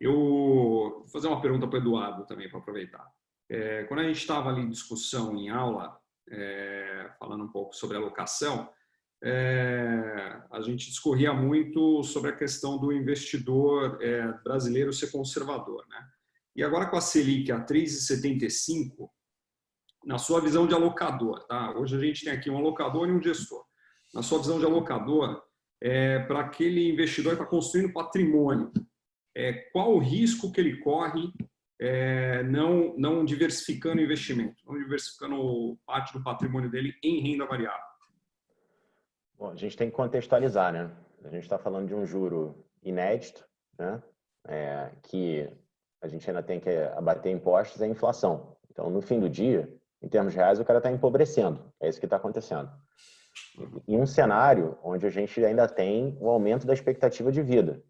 Eu vou fazer uma pergunta para o Eduardo também, para aproveitar. Quando a gente estava ali em discussão em aula, falando um pouco sobre alocação, a gente discorria muito sobre a questão do investidor brasileiro ser conservador, né? E agora com a Selic a 3,75, na sua visão de alocador, tá? Hoje a gente tem aqui um alocador e um gestor. Na sua visão de alocador, para aquele investidor que está construindo patrimônio, qual o risco que ele corre não diversificando o investimento, não diversificando parte do patrimônio dele em renda variável? Bom, a gente tem que contextualizar, né? A gente está falando de um juro inédito, né? Que a gente ainda tem que abater impostos, é a inflação. Então, no fim do dia, em termos reais, o cara está empobrecendo. É isso que está acontecendo. Em um cenário onde a gente ainda tem o aumento da expectativa de vida.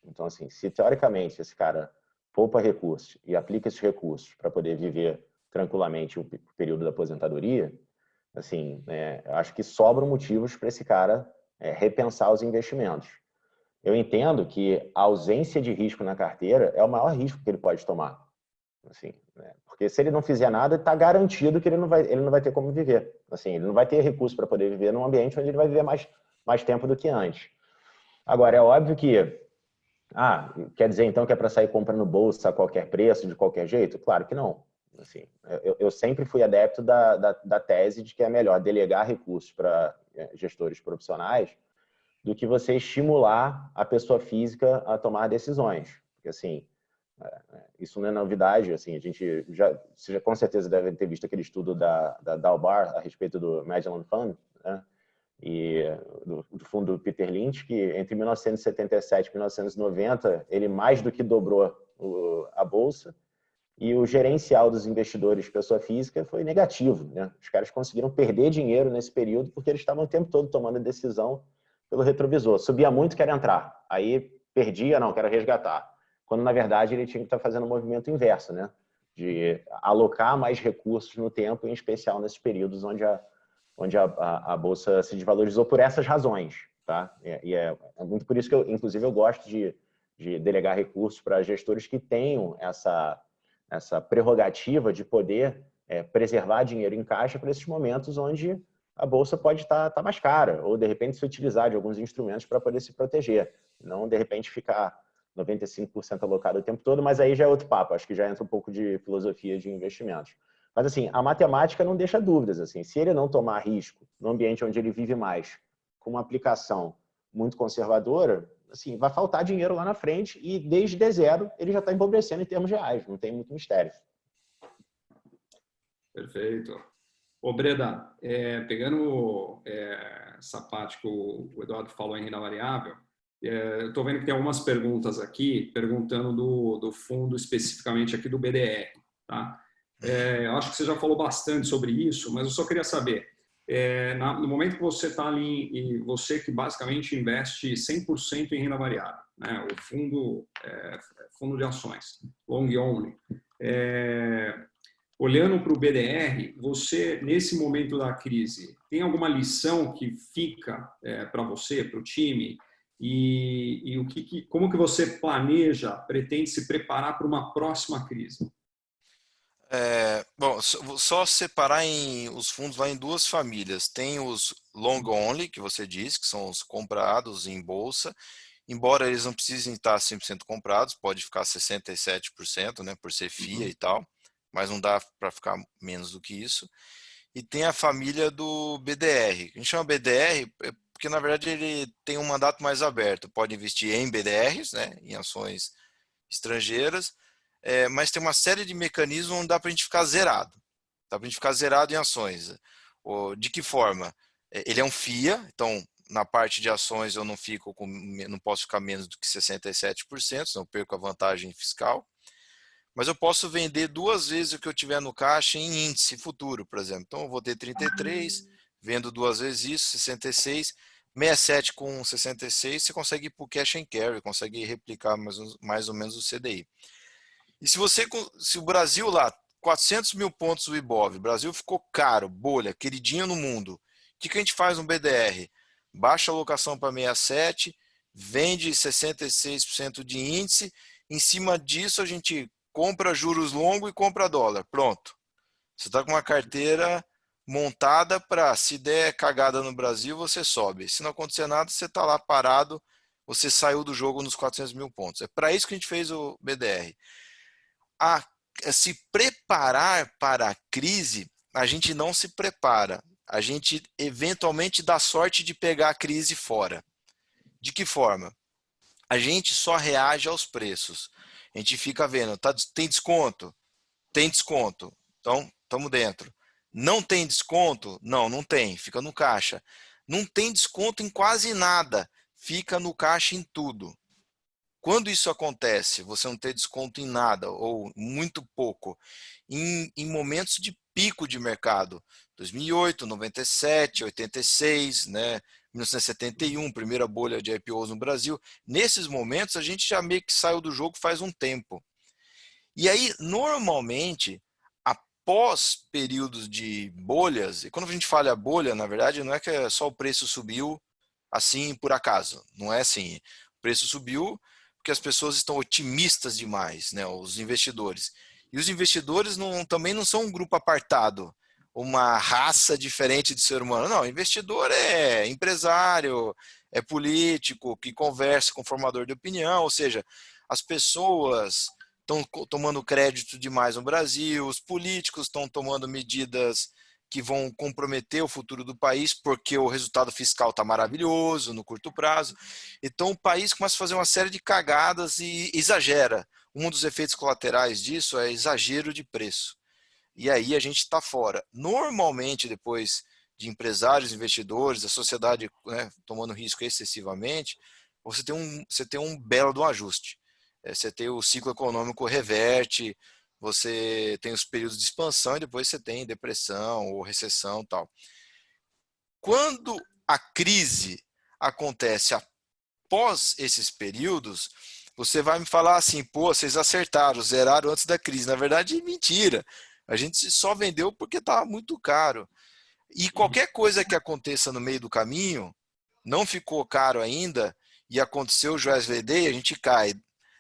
Então, assim, se teoricamente esse cara poupa recursos e aplica esses recursos para poder viver tranquilamente o período da aposentadoria, Assim, eu acho que sobram motivos para esse cara repensar os investimentos. Eu entendo que a ausência de risco na carteira é o maior risco que ele pode tomar. Assim, né? Porque se ele não fizer nada, está garantido que ele não vai ter como viver. Assim, ele não vai ter recurso para poder viver num ambiente onde ele vai viver mais tempo do que antes. Agora, é óbvio que quer dizer então que é para sair comprando bolsa a qualquer preço, de qualquer jeito? Claro que não. Assim, eu sempre fui adepto da tese de que é melhor delegar recursos para gestores profissionais do que você estimular a pessoa física a tomar decisões. Porque, assim, isso não é novidade. Assim, você já com certeza deve ter visto aquele estudo da Dalbar a respeito do Magellan Fund, né? E do fundo Peter Lynch, que entre 1977 e 1990 ele mais do que dobrou a bolsa, e o gerencial dos investidores pessoa física foi negativo, né? Os caras conseguiram perder dinheiro nesse período porque eles estavam o tempo todo tomando decisão pelo retrovisor. Subia muito, quero entrar. Aí perdia, não, quero resgatar. Quando, na verdade, ele tinha que estar fazendo um movimento inverso, né? De alocar mais recursos no tempo, em especial nesses períodos onde a bolsa se desvalorizou por essas razões, tá? E é muito por isso que inclusive, eu gosto de delegar recursos para gestores que tenham essa prerrogativa de poder preservar dinheiro em caixa para esses momentos onde a bolsa pode estar mais cara, ou de repente se utilizar de alguns instrumentos para poder se proteger, não de repente ficar 95% alocado o tempo todo, mas aí já é outro papo, acho que já entra um pouco de filosofia de investimentos. Mas, assim, a matemática não deixa dúvidas. Assim, se ele não tomar risco no ambiente onde ele vive mais, com uma aplicação muito conservadora, assim, vai faltar dinheiro lá na frente e, desde zero, ele já está empobrecendo em termos reais. Não tem muito mistério. Perfeito. Ô, Breda, pegando essa parte que o Eduardo falou em renda variável, eu estou vendo que tem algumas perguntas aqui, perguntando do fundo especificamente aqui do BDR, tá? Eu acho que você já falou bastante sobre isso, mas eu só queria saber, no momento que você está ali, e você que basicamente investe 100% em renda variável, né? O fundo de ações, long only, olhando para o BDR, você, nesse momento da crise, tem alguma lição que fica para você, para o time? E como que você planeja, pretende se preparar para uma próxima crise? Bom, só separar os fundos lá em duas famílias. Tem os long only, que você disse, que são os comprados em bolsa. Embora eles não precisem estar 100% comprados, pode ficar 67%, né, por ser FIA e tal, mas não dá para ficar menos do que isso. E tem a família do BDR. A gente chama BDR porque, na verdade, ele tem um mandato mais aberto. Pode investir em BDRs, né, em ações estrangeiras, mas tem uma série de mecanismos onde dá para a gente ficar zerado. Dá para a gente ficar zerado em ações. De que forma? Ele é um FIA, então na parte de ações eu não posso ficar menos do que 67%, senão eu perco a vantagem fiscal. Mas eu posso vender 2 vezes o que eu tiver no caixa em índice futuro, por exemplo. Então eu vou ter 33, vendo 2 vezes isso, 66, 67 com 66, você consegue ir para o cash and carry, consegue replicar mais ou menos o CDI. E se o Brasil lá, 400 mil pontos o Ibov, o Brasil ficou caro, bolha, queridinho no mundo, o que a gente faz no BDR? Baixa a alocação para 67, vende 66% de índice, em cima disso a gente compra juros longos e compra dólar, pronto. Você está com uma carteira montada para, se der cagada no Brasil, você sobe. Se não acontecer nada, você está lá parado, você saiu do jogo nos 400 mil pontos. É para isso que a gente fez o BDR. Se preparar para a crise, a gente não se prepara. A gente eventualmente dá sorte de pegar a crise fora. De que forma? A gente só reage aos preços. A gente fica vendo, tem desconto? Tem desconto. Então, estamos dentro. Não tem desconto? Não tem. Fica no caixa. Não tem desconto em quase nada. Fica no caixa em tudo. Quando isso acontece, você não ter desconto em nada ou muito pouco, em momentos de pico de mercado, 2008, 97, 86, né, 1971, primeira bolha de IPOs no Brasil, nesses momentos a gente já meio que saiu do jogo faz um tempo. E aí, normalmente, a após períodos de bolhas, e quando a gente fala bolha, na verdade, não é que só o preço subiu assim por acaso, não é assim. O preço subiu porque as pessoas estão otimistas demais, né, os investidores. E os investidores também não são um grupo apartado, uma raça diferente de ser humano. Não, investidor é empresário, é político, que conversa com formador de opinião, ou seja, as pessoas estão tomando crédito demais no Brasil, os políticos estão tomando medidas que vão comprometer o futuro do país, porque o resultado fiscal está maravilhoso no curto prazo. Então o país começa a fazer uma série de cagadas e exagera. Um dos efeitos colaterais disso é exagero de preço. E aí a gente está fora. Normalmente, depois de empresários, investidores, a sociedade, né, tomando risco excessivamente, você tem um belo de um ajuste. Você tem o ciclo econômico reverte, você tem os períodos de expansão e depois você tem depressão ou recessão e tal. Quando a crise acontece após esses períodos, você vai me falar assim, pô, vocês acertaram, zeraram antes da crise. Na verdade, mentira. A gente só vendeu porque estava muito caro. E qualquer coisa que aconteça no meio do caminho, não ficou caro ainda, e aconteceu o Joesley Day, a gente cai.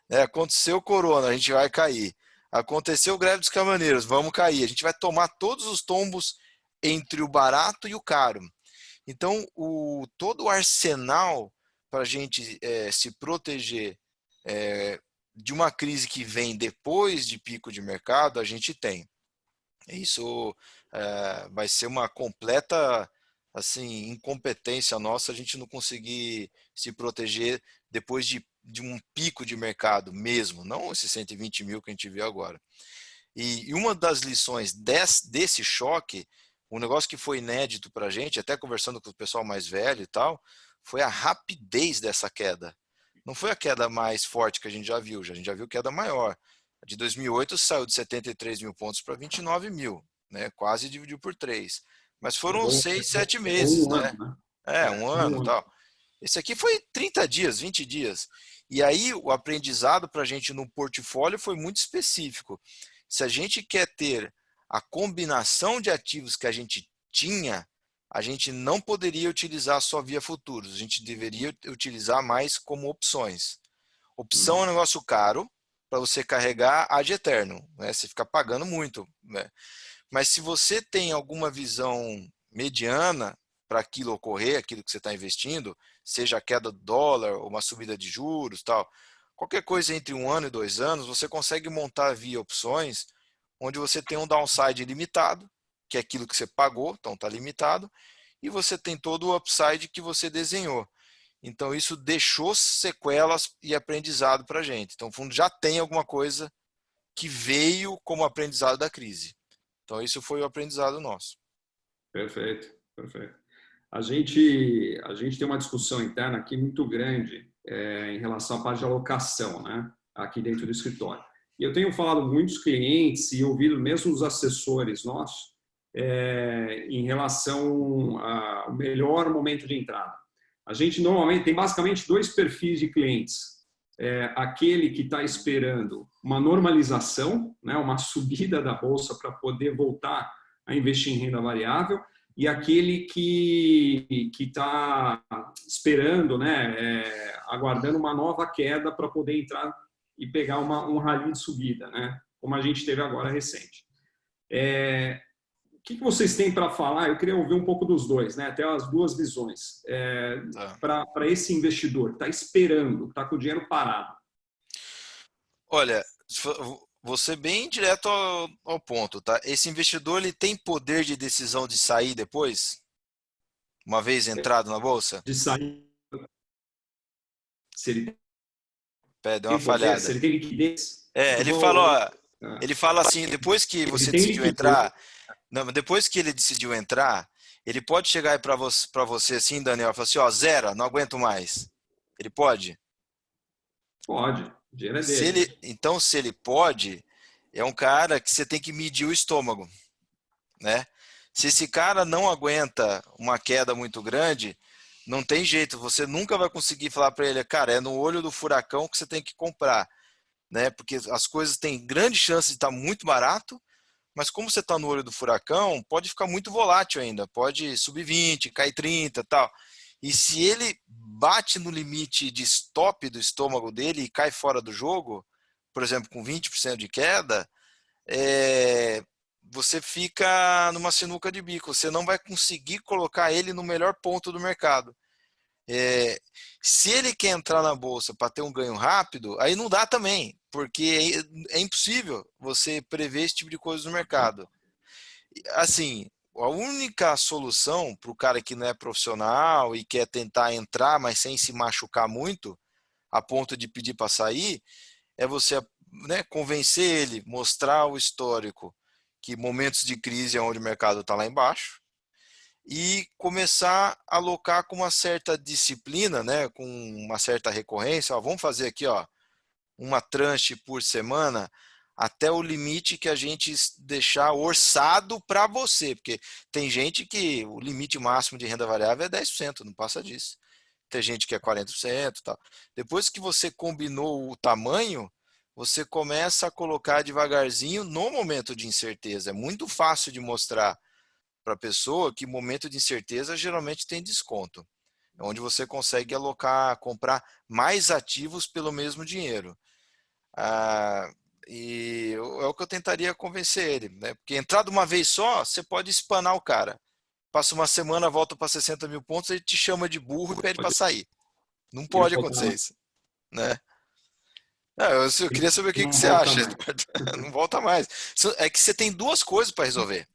Aconteceu o Corona, a gente vai cair. Aconteceu o greve dos caminhoneiros, vamos cair. A gente vai tomar todos os tombos entre o barato e o caro. Então, todo o arsenal para a gente se proteger de uma crise que vem depois de pico de mercado, a gente tem. Isso vai ser uma completa assim, incompetência nossa a gente não conseguir se proteger depois de um pico de mercado mesmo, não esses 120 mil que a gente viu agora. E uma das lições desse choque, um negócio que foi inédito para a gente, até conversando com o pessoal mais velho e tal, foi a rapidez dessa queda. Não foi a queda mais forte que a gente já viu, a gente já viu queda maior. A de 2008 saiu de 73 mil pontos para 29 mil, né? Quase dividiu por 3. Mas foram 6, 7 meses, Um né? ano, Um ano e tal. Esse aqui foi 30 dias, 20 dias. E aí o aprendizado para a gente no portfólio foi muito específico. Se a gente quer ter a combinação de ativos que a gente tinha, a gente não poderia utilizar só via futuros. A gente deveria utilizar mais como opções. Opção é um negócio caro para você carregar ad eterno, né? Você fica pagando muito, né? Mas se você tem alguma visão mediana para aquilo ocorrer, aquilo que você está investindo, seja a queda do dólar ou uma subida de juros, tal, qualquer coisa entre 1 ano e 2 anos, você consegue montar via opções, onde você tem um downside limitado, que é aquilo que você pagou, então está limitado, e você tem todo o upside que você desenhou. Então isso deixou sequelas e aprendizado para a gente. Então o fundo já tem alguma coisa que veio como aprendizado da crise. Então isso foi o aprendizado nosso. Perfeito, perfeito. A gente tem uma discussão interna aqui muito grande em relação à parte de alocação, né? Aqui dentro do escritório. E eu tenho falado com muitos clientes e ouvido mesmo os assessores nossos em relação ao melhor momento de entrada. A gente normalmente tem basicamente 2 perfis de clientes. Aquele que está esperando uma normalização, né, uma subida da bolsa para poder voltar a investir em renda variável, e aquele que está esperando, né, aguardando uma nova queda para poder entrar e pegar um rally de subida, né, como a gente teve agora recente. O que vocês têm para falar? Eu queria ouvir um pouco dos dois, né? Até as duas visões. Para esse investidor que está esperando, está com o dinheiro parado. Olha, vou ser bem direto ao ponto, tá? Esse investidor ele tem poder de decisão de sair depois? Uma vez entrado na bolsa? De sair. Se ele deu uma falhada. Se ele tem liquidez. Ele fala assim, depois que você decidiu entrar, depois que ele decidiu entrar, ele pode chegar para você assim, Daniel, e falar assim, ó, zero, não aguento mais. Ele pode? Pode, o dinheiro é dele. Então, se ele pode, é um cara que você tem que medir o estômago, né? Se esse cara não aguenta uma queda muito grande, não tem jeito, você nunca vai conseguir falar para ele, cara, é no olho do furacão que você tem que comprar, né? Porque as coisas têm grande chance de estar muito barato, mas como você está no olho do furacão, pode ficar muito volátil ainda, pode subir 20, cair 30 e tal. E se ele bate no limite de stop do estômago dele e cai fora do jogo, por exemplo, com 20% de queda, você fica numa sinuca de bico. Você não vai conseguir colocar ele no melhor ponto do mercado. Se ele quer entrar na bolsa para ter um ganho rápido, aí não dá também, porque é impossível você prever esse tipo de coisa no mercado. Assim, a única solução para o cara que não é profissional e quer tentar entrar, mas sem se machucar muito, a ponto de pedir para sair, é você, né, convencer ele, mostrar o histórico, que momentos de crise é onde o mercado está lá embaixo, e começar a alocar com uma certa disciplina, né, com uma certa recorrência. Ó, vamos fazer aqui, ó, uma tranche por semana até o limite que a gente deixar orçado para você, porque tem gente que o limite máximo de renda variável é 10%, não passa disso. Tem gente que é 40%, tal. Depois que você combinou o tamanho, você começa a colocar devagarzinho no momento de incerteza. É muito fácil de mostrar para a pessoa que momento de incerteza geralmente tem desconto. É onde você consegue alocar, comprar mais ativos pelo mesmo dinheiro. E é o que eu tentaria convencer ele, né? Porque entrar de uma vez só, você pode espanar o cara. Passa uma semana, volta para 60 mil pontos, ele te chama de burro e pede para sair. Não Ele pode volta acontecer mais. isso, né? Eu queria saber o que Não você volta acha. mais. Não volta mais. É que você tem duas coisas para resolver.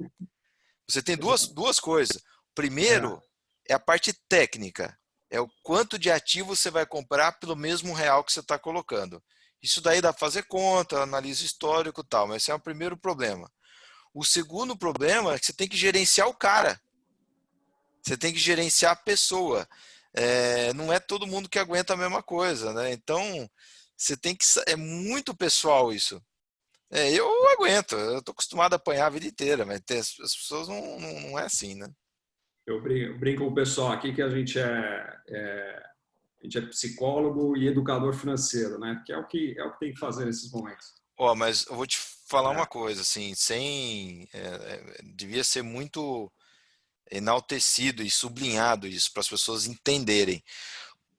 Você tem duas coisas. É, Primeiro é a parte técnica. É o quanto de ativo você vai comprar pelo mesmo real que você está colocando. Isso daí dá para fazer conta, analisa histórico e tal, mas esse é o primeiro problema. O segundo problema é que você tem que gerenciar o cara. Você tem que gerenciar a pessoa. Não é todo mundo que aguenta a mesma coisa, né? Então, você tem que. É muito pessoal isso. Eu aguento, eu estou acostumado a apanhar a vida inteira, mas as pessoas não é assim, né? eu brinco com o pessoal aqui que a gente é psicólogo e educador financeiro, né? Que é o que tem que fazer nesses momentos. Ó, mas eu vou te falar uma É, coisa, assim, devia ser muito enaltecido e sublinhado isso para as pessoas entenderem.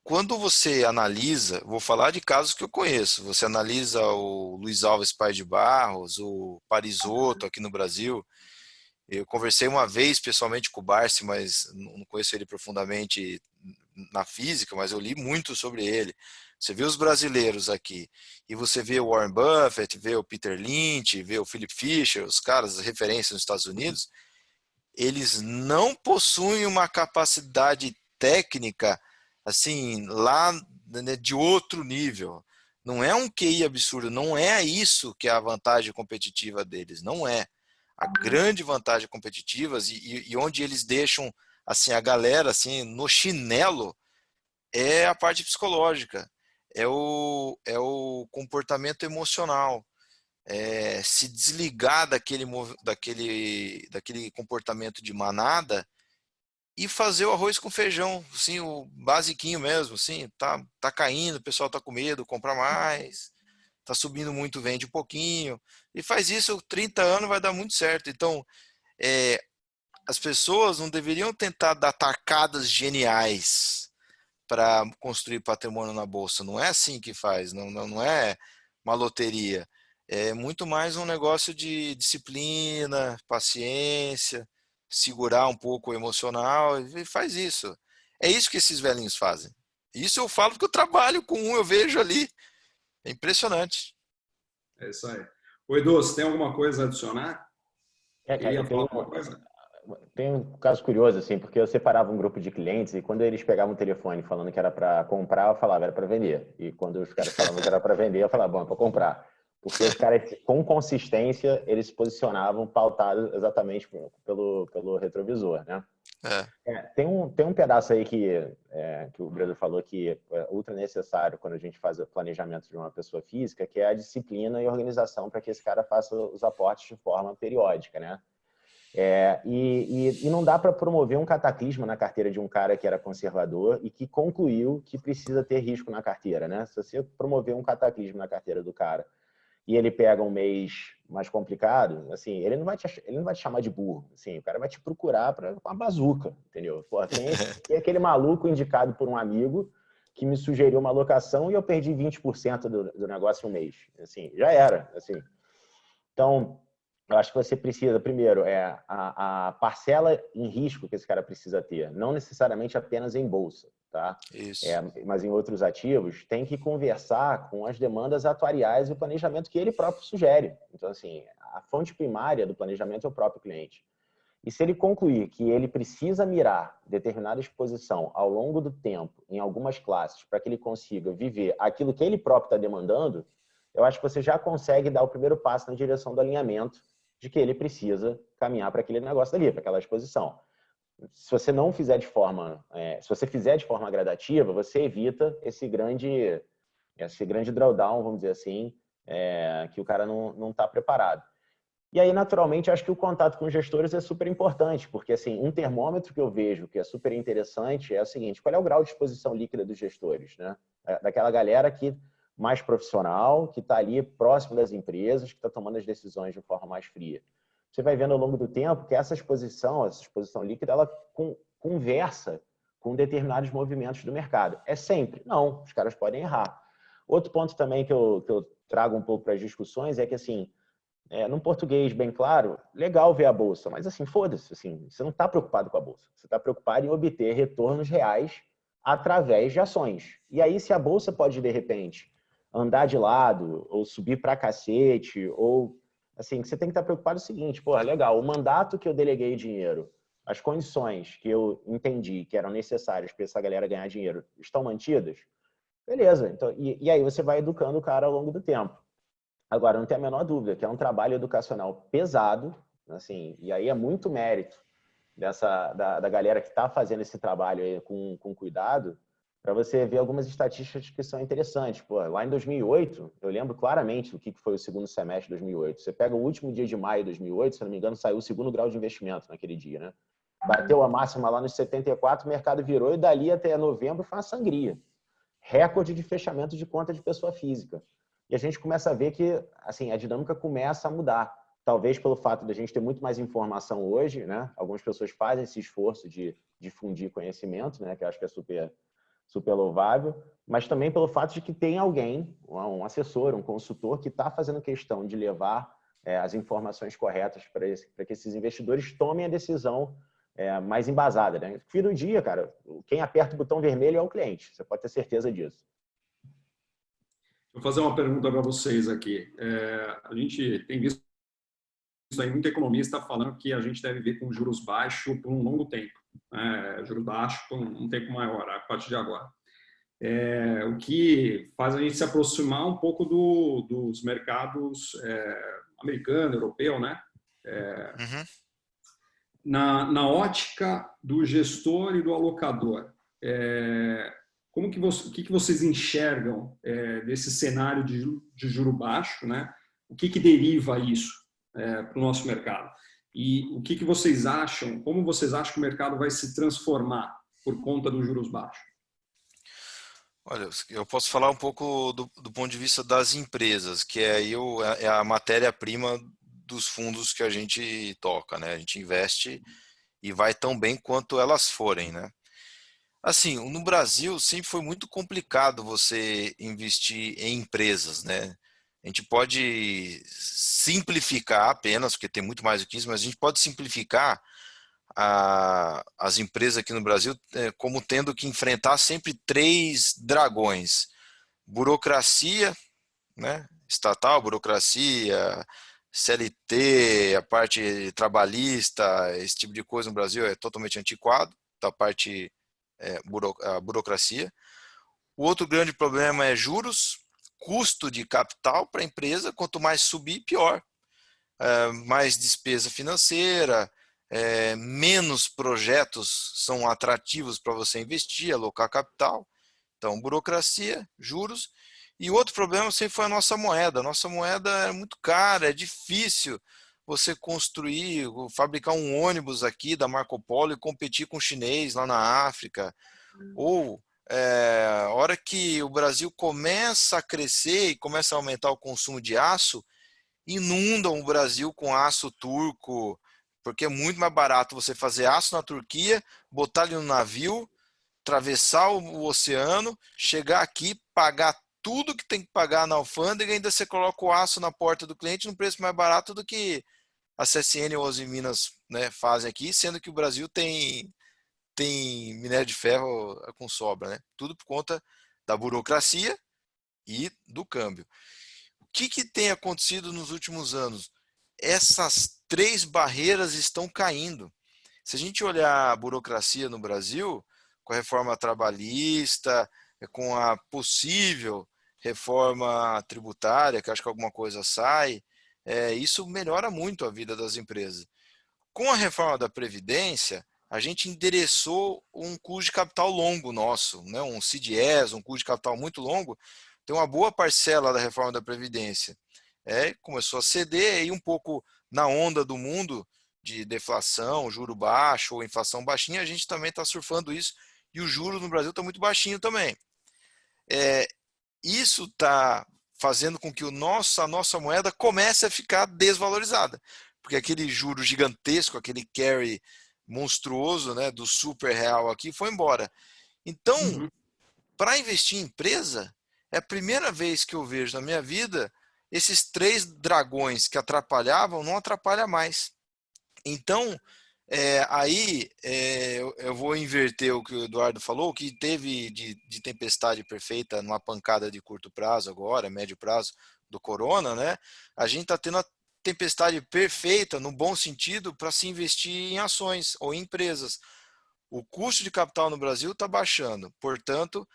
Quando você analisa, vou falar de casos que eu conheço, você analisa o Luiz Alves Paes de Barros, o Parisotto aqui no Brasil. Eu conversei uma vez pessoalmente com o Barsi, mas não conheço ele profundamente na física, mas eu li muito sobre ele. Você vê os brasileiros aqui e você vê o Warren Buffett, vê o Peter Lynch, vê o Philip Fisher, os caras, as referências nos Estados Unidos, eles não possuem uma capacidade técnica assim lá, né, de outro nível. Não é um QI absurdo, não é isso que é a vantagem competitiva deles, não é. A grande vantagem competitiva e onde eles deixam assim a galera assim no chinelo é a parte psicológica, é o comportamento emocional, se desligar daquele comportamento de manada e fazer o arroz com feijão, assim, o basiquinho mesmo, assim, tá caindo, o pessoal tá com medo, compra mais, tá subindo muito, vende um pouquinho, e faz isso 30 anos, vai dar muito certo. Então, é, as pessoas não deveriam tentar dar tacadas geniais para construir patrimônio na bolsa. Não é assim que faz, não é uma loteria. É muito mais um negócio de disciplina, paciência, segurar um pouco o emocional e faz isso. É isso que esses velhinhos fazem. Isso eu falo porque eu trabalho com um, eu vejo ali. É impressionante. é isso aí. O Edu, você tem alguma coisa a adicionar? Cara, Queria falar alguma coisa? tem um caso curioso, assim, porque eu separava um grupo de clientes e quando eles pegavam o telefone falando que era para comprar, eu falava era para vender. E quando os caras falavam que era para vender, eu falava, bom, é para comprar. Porque os caras, com consistência, eles se posicionavam pautados exatamente pelo retrovisor, né? É, Tem um pedaço aí que o Breno falou que é ultra necessário quando a gente faz o planejamento de uma pessoa física, que é a disciplina e organização para que esse cara faça os aportes de forma periódica, né? E não dá para promover um cataclisma na carteira de um cara que era conservador e que concluiu que precisa ter risco na carteira, né? Se você promover um cataclismo na carteira do cara e ele pega um mês mais complicado, assim, ele não vai te chamar de burro, assim, o cara vai te procurar para uma bazuca, entendeu? Pô, tem aquele maluco indicado por um amigo que me sugeriu uma alocação e eu perdi 20% do negócio no mês, assim, já era, assim. Então, eu acho que você precisa, primeiro, a parcela em risco que esse cara precisa ter, não necessariamente apenas em bolsa, tá? Isso. Mas em outros ativos, tem que conversar com as demandas atuariais e o planejamento que ele próprio sugere. Então, assim, a fonte primária do planejamento é o próprio cliente. E se ele concluir que ele precisa mirar determinada exposição ao longo do tempo em algumas classes para que ele consiga viver aquilo que ele próprio está demandando, eu acho que você já consegue dar o primeiro passo na direção do alinhamento de que ele precisa caminhar para aquele negócio ali, para aquela exposição. Se você não fizer de forma, se você fizer de forma gradativa, você evita esse grande drawdown, vamos dizer assim, que o cara não está preparado. E aí, naturalmente, acho que o contato com os gestores é super importante, porque assim, um termômetro que eu vejo que é super interessante é o seguinte: qual é o grau de exposição líquida dos gestores, né? Daquela galera que mais profissional, que está ali próximo das empresas, que está tomando as decisões de forma mais fria. Você vai vendo ao longo do tempo que essa exposição líquida, ela conversa com determinados movimentos do mercado. É sempre? Não, os caras podem errar. Outro ponto também que eu trago um pouco para as discussões é que, assim, num português bem claro, legal ver a bolsa, mas assim, foda-se, assim, você não está preocupado com a bolsa, você está preocupado em obter retornos reais através de ações. E aí, se a bolsa pode, de repente, andar de lado, ou subir pra cacete, ou assim, você tem que estar preocupado é o seguinte: pô, legal, o mandato que eu deleguei dinheiro, as condições que eu entendi que eram necessárias para essa galera ganhar dinheiro estão mantidas? Beleza, então, e aí você vai educando o cara ao longo do tempo. Agora, não tem a menor dúvida que é um trabalho educacional pesado, assim, e aí é muito mérito da galera que está fazendo esse trabalho aí com cuidado, para você ver algumas estatísticas que são interessantes. Pô, lá em 2008, eu lembro claramente do que foi o segundo semestre de 2008. Você pega o último dia de maio de 2008, se não me engano, saiu o segundo grau de investimento naquele dia, né? Bateu a máxima lá nos 74, o mercado virou e dali até novembro foi uma sangria. Recorde de fechamento de conta de pessoa física. E a gente começa a ver que, assim, a dinâmica começa a mudar. Talvez pelo fato de a gente ter muito mais informação hoje, né? Algumas pessoas fazem esse esforço de difundir conhecimento, né? Que eu acho que é super louvável, mas também pelo fato de que tem alguém, um assessor, um consultor, que está fazendo questão de levar as informações corretas para que esses investidores tomem a decisão mais embasada, né? No fim do dia, cara, quem aperta o botão vermelho é o cliente, você pode ter certeza disso. Vou fazer uma pergunta para vocês aqui. A gente tem visto aí muito economista falando que a gente deve ver com juros baixos por um longo tempo. Juros baixos por um tempo maior, a partir de agora. O que faz a gente se aproximar um pouco dos mercados americano, europeu, né? Na ótica do gestor e do alocador, o que vocês enxergam desse cenário de juro baixo, né? O que deriva isso para o nosso mercado? E o que vocês acham, como vocês acham que o mercado vai se transformar por conta dos juros baixos? Olha, eu posso falar um pouco do ponto de vista das empresas, que é a matéria-prima dos fundos que a gente toca, né? A gente investe e vai tão bem quanto elas forem, né? Assim, no Brasil sempre foi muito complicado você investir em empresas, né? A gente pode simplificar apenas, porque tem muito mais do que isso, mas a gente pode simplificar as empresas aqui no Brasil como tendo que enfrentar sempre três dragões: burocracia, né? Estatal, burocracia, CLT, a parte trabalhista, esse tipo de coisa no Brasil é totalmente antiquado, da parte a burocracia. O outro grande problema é juros, custo de capital para a empresa, quanto mais subir, pior. Mais despesa financeira, menos projetos são atrativos para você investir, alocar capital. Então, burocracia, juros. E o outro problema sempre foi a nossa moeda. A nossa moeda é muito cara, é difícil você construir, fabricar um ônibus aqui da Marco Polo e competir com o chinês lá na África. Ou A hora que o Brasil começa a crescer e começa a aumentar o consumo de aço, inundam o Brasil com aço turco, porque é muito mais barato você fazer aço na Turquia, botar ele no navio, atravessar o oceano, chegar aqui, pagar tudo que tem que pagar na alfândega e ainda você coloca o aço na porta do cliente num preço mais barato do que a CSN ou as Minas, né, fazem aqui, sendo que o Brasil tem minério de ferro com sobra, né? Tudo por conta da burocracia e do câmbio. O que tem acontecido nos últimos anos? Essas três barreiras estão caindo. Se a gente olhar a burocracia no Brasil, com a reforma trabalhista, com a possível reforma tributária, que acho que alguma coisa sai, isso melhora muito a vida das empresas. Com a reforma da Previdência, a gente endereçou um custo de capital longo nosso, né? Um CDS, um custo de capital muito longo. Tem uma boa parcela da reforma da Previdência. Começou a ceder e um pouco na onda do mundo de deflação, juro baixo ou inflação baixinha, a gente também está surfando isso e o juro no Brasil está muito baixinho também. Isso está fazendo com que a nossa moeda comece a ficar desvalorizada, porque aquele juro gigantesco, aquele carry monstruoso, né, do super real aqui foi embora. Então, Uhum. para investir em empresa, é a primeira vez que eu vejo na minha vida esses três dragões que atrapalhavam não atrapalham mais. Então, eu vou inverter o que o Eduardo falou, o que teve de tempestade perfeita numa pancada de curto prazo agora, médio prazo, do corona, né? A gente está tendo a tempestade perfeita, no bom sentido, para se investir em ações ou em empresas. O custo de capital no Brasil está baixando, portanto,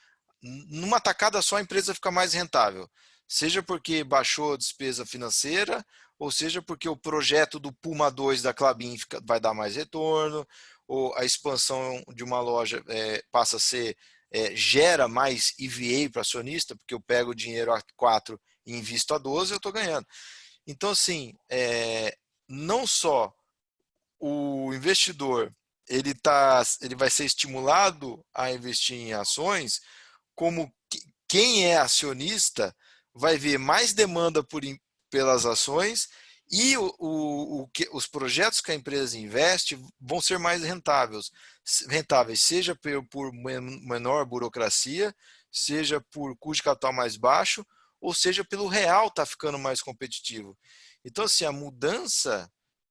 numa tacada só a empresa fica mais rentável. Seja porque baixou a despesa financeira, ou seja porque o projeto do Puma 2 da Klabin vai dar mais retorno, ou a expansão de uma loja passa a ser, gera mais EVA para acionista, porque eu pego o dinheiro a 4 e invisto a 12, eu estou ganhando. Então, assim, não só o investidor ele vai ser estimulado a investir em ações, como quem é acionista vai ver mais demanda pelas ações e os projetos que a empresa investe vão ser mais rentáveis, seja por menor burocracia, seja por custo de capital mais baixo, ou seja pelo real estar ficando mais competitivo. Então, assim, a mudança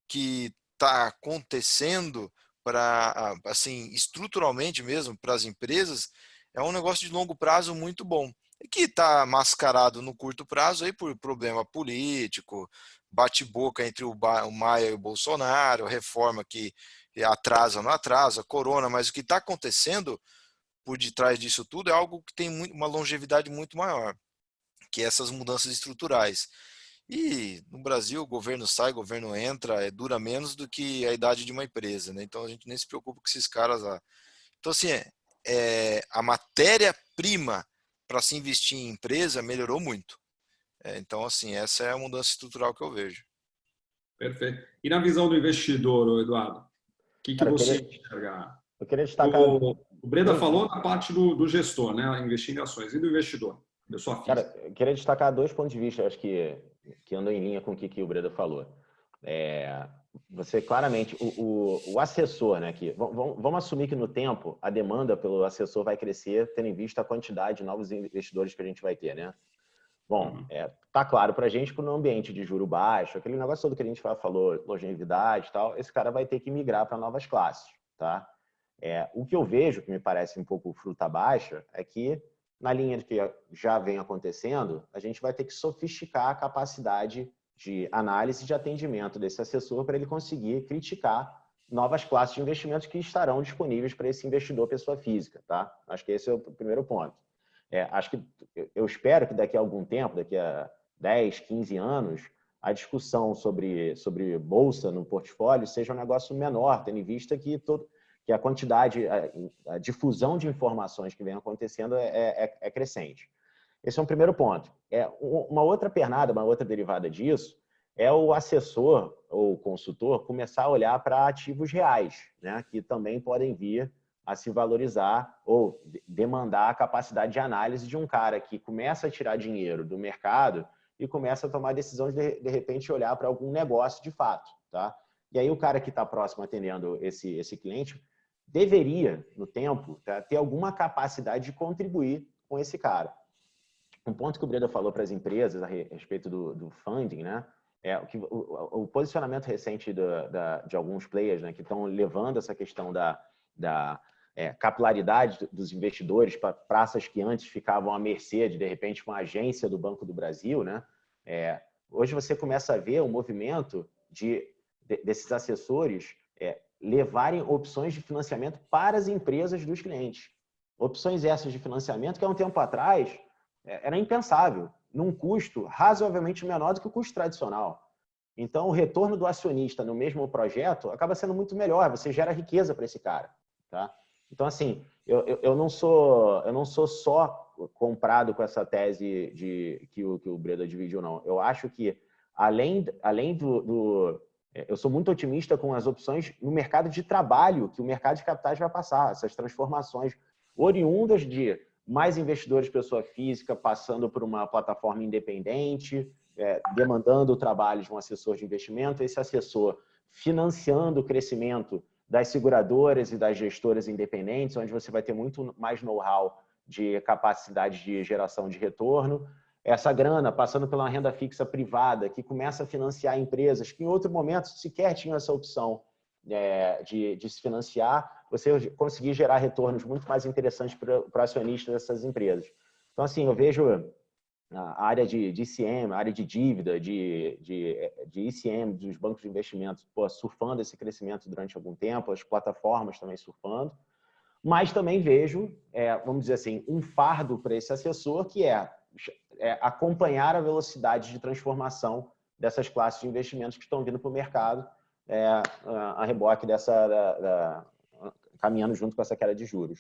que está acontecendo para, assim, estruturalmente mesmo para as empresas, é um negócio de longo prazo muito bom. E que está mascarado no curto prazo aí por problema político, bate-boca entre o Maia e o Bolsonaro, reforma que atrasa ou não atrasa, corona, mas o que está acontecendo por detrás disso tudo é algo que tem uma longevidade muito maior, que é essas mudanças estruturais. E no Brasil, o governo sai, o governo entra, dura menos do que a idade de uma empresa, né? Então a gente nem se preocupa com esses caras lá. Então, assim, a matéria-prima para se investir em empresa melhorou muito. Então, assim, essa é a mudança estrutural que eu vejo. Perfeito. E na visão do investidor, Eduardo, o que Cara, você enxerga? eu queria destacar O Breda dois, falou na parte do gestor, né? Investir em ações. E do investidor, pessoa física. cara, eu queria destacar dois pontos de vista, acho que andam em linha com o que o Breda falou. Você claramente, o assessor, né? Vamos assumir que no tempo a demanda pelo assessor vai crescer, tendo em vista a quantidade de novos investidores que a gente vai ter, né? Bom, tá claro para a gente que no ambiente de juro baixo, aquele negócio todo que a gente falou, longevidade e tal, esse cara vai ter que migrar para novas classes, tá? O que eu vejo, que me parece um pouco fruta baixa, é que, na linha de que já vem acontecendo, a gente vai ter que sofisticar a capacidade de análise e de atendimento desse assessor para ele conseguir criticar novas classes de investimentos que estarão disponíveis para esse investidor pessoa física, tá? Acho que esse é o primeiro ponto. Acho que eu espero que daqui a algum tempo, daqui a 10, 15 anos, a discussão sobre bolsa no portfólio seja um negócio menor, tendo em vista que a quantidade, a difusão de informações que vem acontecendo é crescente. Esse é um primeiro ponto. Uma outra pernada, uma outra derivada disso, é o assessor ou consultor começar a olhar para ativos reais, né, que também podem vir a se valorizar ou demandar a capacidade de análise de um cara que começa a tirar dinheiro do mercado e começa a tomar decisão de repente, olhar para algum negócio de fato. Tá? E aí o cara que está próximo atendendo esse cliente deveria, no tempo, tá, ter alguma capacidade de contribuir com esse cara. Um ponto que o Breda falou para as empresas a respeito do funding, né? O posicionamento recente de alguns players, né, que estão levando essa questão da capilaridade dos investidores para praças que antes ficavam à mercê de repente, uma agência do Banco do Brasil, né? Hoje você começa a ver o movimento desses assessores levarem opções de financiamento para as empresas dos clientes. Opções essas de financiamento que há um tempo atrás era impensável, num custo razoavelmente menor do que o custo tradicional. Então, o retorno do acionista no mesmo projeto acaba sendo muito melhor, você gera riqueza para esse cara. Tá? Então, assim, eu não sou só comprado com essa tese que o Breda dividiu, não. Eu acho que, além eu sou muito otimista com as opções no mercado de trabalho que o mercado de capitais vai passar, essas transformações oriundas de mais investidores pessoa física passando por uma plataforma independente, demandando o trabalho de um assessor de investimento, esse assessor financiando o crescimento das seguradoras e das gestoras independentes, onde você vai ter muito mais know-how de capacidade de geração de retorno. Essa grana passando pela renda fixa privada, que começa a financiar empresas que em outro momento sequer tinham essa opção de se financiar, você conseguir gerar retornos muito mais interessantes para o acionista dessas empresas. Então, assim, eu vejo a área de ICM, a área de dívida, de ICM, dos bancos de investimentos, surfando esse crescimento durante algum tempo, as plataformas também surfando, mas também vejo, vamos dizer assim, um fardo para esse assessor, que é acompanhar a velocidade de transformação dessas classes de investimentos que estão vindo para o mercado, a reboque caminhando junto com essa queda de juros.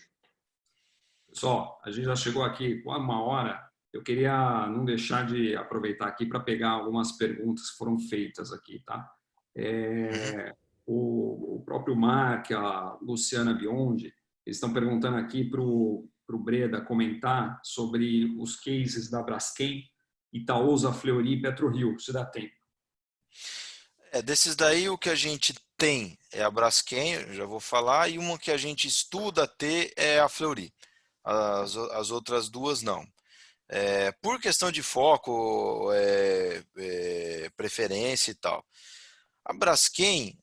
Pessoal, a gente já chegou aqui com uma hora. Eu queria não deixar de aproveitar aqui para pegar algumas perguntas que foram feitas aqui, tá? O próprio Mark, a Luciana Biondi, eles estão perguntando aqui para o Breda comentar sobre os cases da Braskem, Itaúsa, Fleury e PetroRio, se dá tempo. Desses daí, o que a gente tem é a Braskem, eu já vou falar, e uma que a gente estuda ter é a Fleury. As outras duas, não. Por questão de foco, preferência e tal. A Braskem,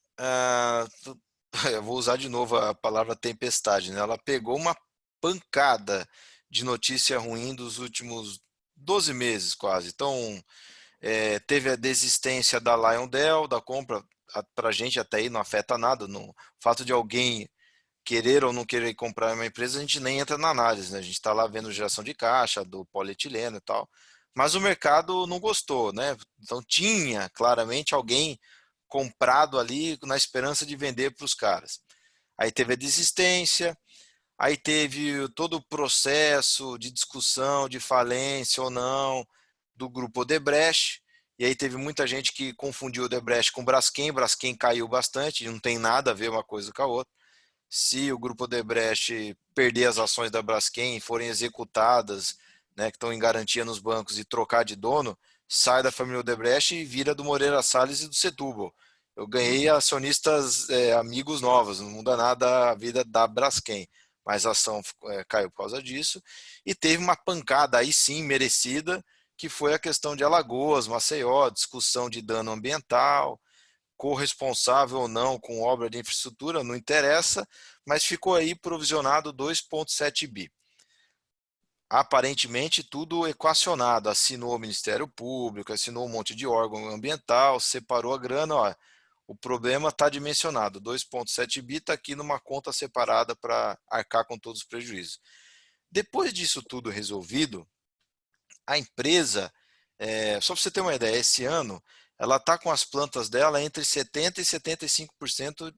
eu vou usar de novo a palavra tempestade, né? Ela pegou uma pancada de notícia ruim dos últimos 12 meses quase. Então, teve a desistência da LyondellBasell, da compra, para a gente até aí não afeta nada. No fato de alguém querer ou não querer comprar uma empresa, a gente nem entra na análise, né? A gente está lá vendo geração de caixa, do polietileno e tal. Mas o mercado não gostou, né? Então tinha claramente alguém comprado ali na esperança de vender para os caras. Aí teve a desistência, aí teve todo o processo de discussão de falência ou não do grupo Odebrecht, e aí teve muita gente que confundiu o Odebrecht com Braskem caiu bastante, não tem nada a ver uma coisa com a outra. Se o grupo Odebrecht perder as ações da Braskem e forem executadas, né, que estão em garantia nos bancos, e trocar de dono, sai da família Odebrecht e vira do Moreira Salles e do Setúbal. Eu ganhei acionistas amigos novos, não muda nada a vida da Braskem, mas a ação caiu por causa disso. E teve uma pancada aí sim merecida, que foi a questão de Alagoas, Maceió, discussão de dano ambiental, corresponsável ou não com obra de infraestrutura, não interessa, mas ficou aí provisionado 2,7 bi. Aparentemente tudo equacionado, assinou o Ministério Público, assinou um monte de órgão ambiental, separou a grana, ó, o problema está dimensionado, 2,7 bi está aqui numa conta separada para arcar com todos os prejuízos. Depois disso tudo resolvido, a empresa, só para você ter uma ideia, esse ano ela está com as plantas dela entre 70% e 75%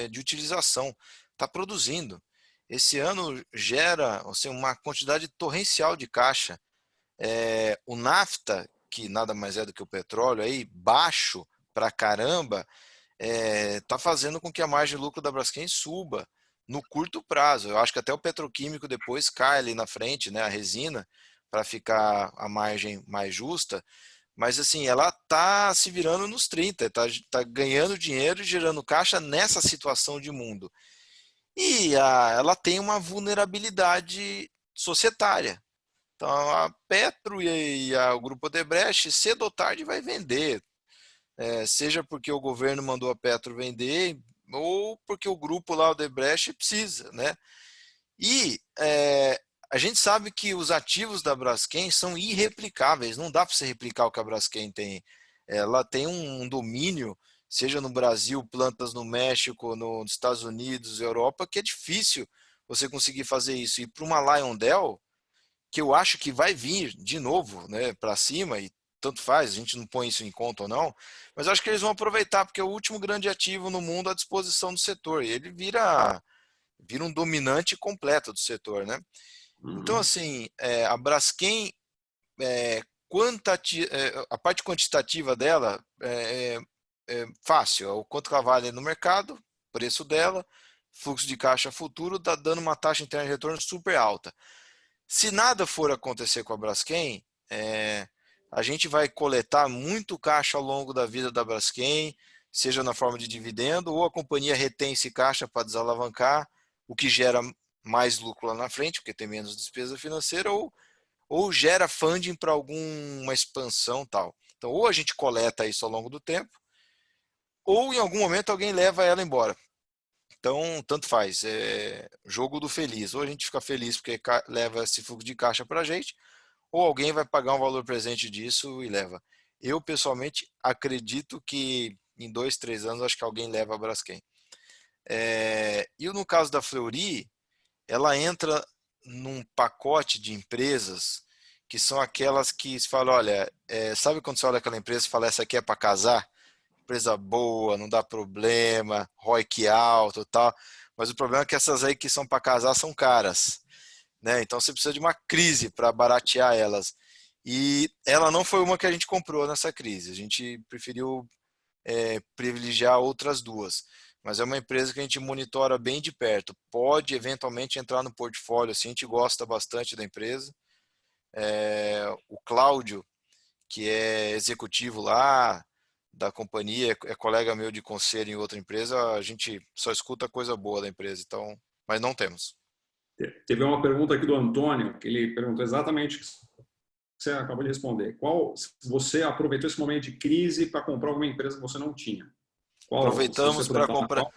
de utilização, está produzindo. Esse ano gera assim, uma quantidade torrencial de caixa. O nafta, que nada mais é do que o petróleo, aí, baixo pra caramba, está fazendo com que a margem de lucro da Braskem suba no curto prazo. Eu acho que até o petroquímico depois cai ali na frente, né, a resina, para ficar a margem mais justa. Mas assim, ela tá se virando nos 30, tá ganhando dinheiro e gerando caixa nessa situação de mundo. E ela tem uma vulnerabilidade societária. Então a Petro o Grupo Odebrecht, cedo ou tarde, vai vender. Seja porque o governo mandou a Petro vender, ou porque o grupo lá, o Odebrecht, precisa, né? E a gente sabe que os ativos da Braskem são irreplicáveis, não dá para você replicar o que a Braskem tem. Ela tem um domínio, seja no Brasil, plantas no México, nos Estados Unidos, Europa, que é difícil você conseguir fazer isso. E para uma LyondellBasell, que eu acho que vai vir de novo, né, para cima, e tanto faz, a gente não põe isso em conta ou não, mas eu acho que eles vão aproveitar, porque é o último grande ativo no mundo à disposição do setor, e ele vira um dominante completo do setor, né? Então, Uhum. assim, a Braskem, a parte quantitativa dela é fácil, é o quanto que ela vale no mercado, preço dela, fluxo de caixa futuro, está dando uma taxa interna de retorno super alta. Se nada for acontecer com a Braskem, a gente vai coletar muito caixa ao longo da vida da Braskem, seja na forma de dividendo, ou a companhia retém esse caixa para desalavancar, o que gera mais lucro lá na frente, porque tem menos despesa financeira, ou gera funding para alguma expansão tal. Então, ou a gente coleta isso ao longo do tempo, ou em algum momento alguém leva ela embora. Então, tanto faz. É jogo do feliz. Ou a gente fica feliz porque leva esse fluxo de caixa para a gente, ou alguém vai pagar um valor presente disso e leva. Eu, pessoalmente, acredito que em 2, 3 anos, acho que alguém leva a Braskem. E no caso da Fleury, ela entra num pacote de empresas que são aquelas que se fala, olha, sabe quando você olha aquela empresa e fala, essa aqui é para casar? Empresa boa, não dá problema, ROIC alto e tal. Mas o problema é que essas aí que são para casar são caras, né? Então você precisa de uma crise para baratear elas. E ela não foi uma que a gente comprou nessa crise. A gente preferiu privilegiar outras duas. Mas é uma empresa que a gente monitora bem de perto. Pode eventualmente entrar no portfólio, assim, a gente gosta bastante da empresa. O Cláudio, que é executivo lá da companhia, é colega meu de conselho em outra empresa, a gente só escuta coisa boa da empresa, então, mas não temos. Teve uma pergunta aqui do Antônio, que ele perguntou exatamente o que você acabou de responder. Qual, você aproveitou esse momento de crise para comprar alguma empresa que você não tinha? Qual, se você Aproveitamos puder para falar comprar. qual?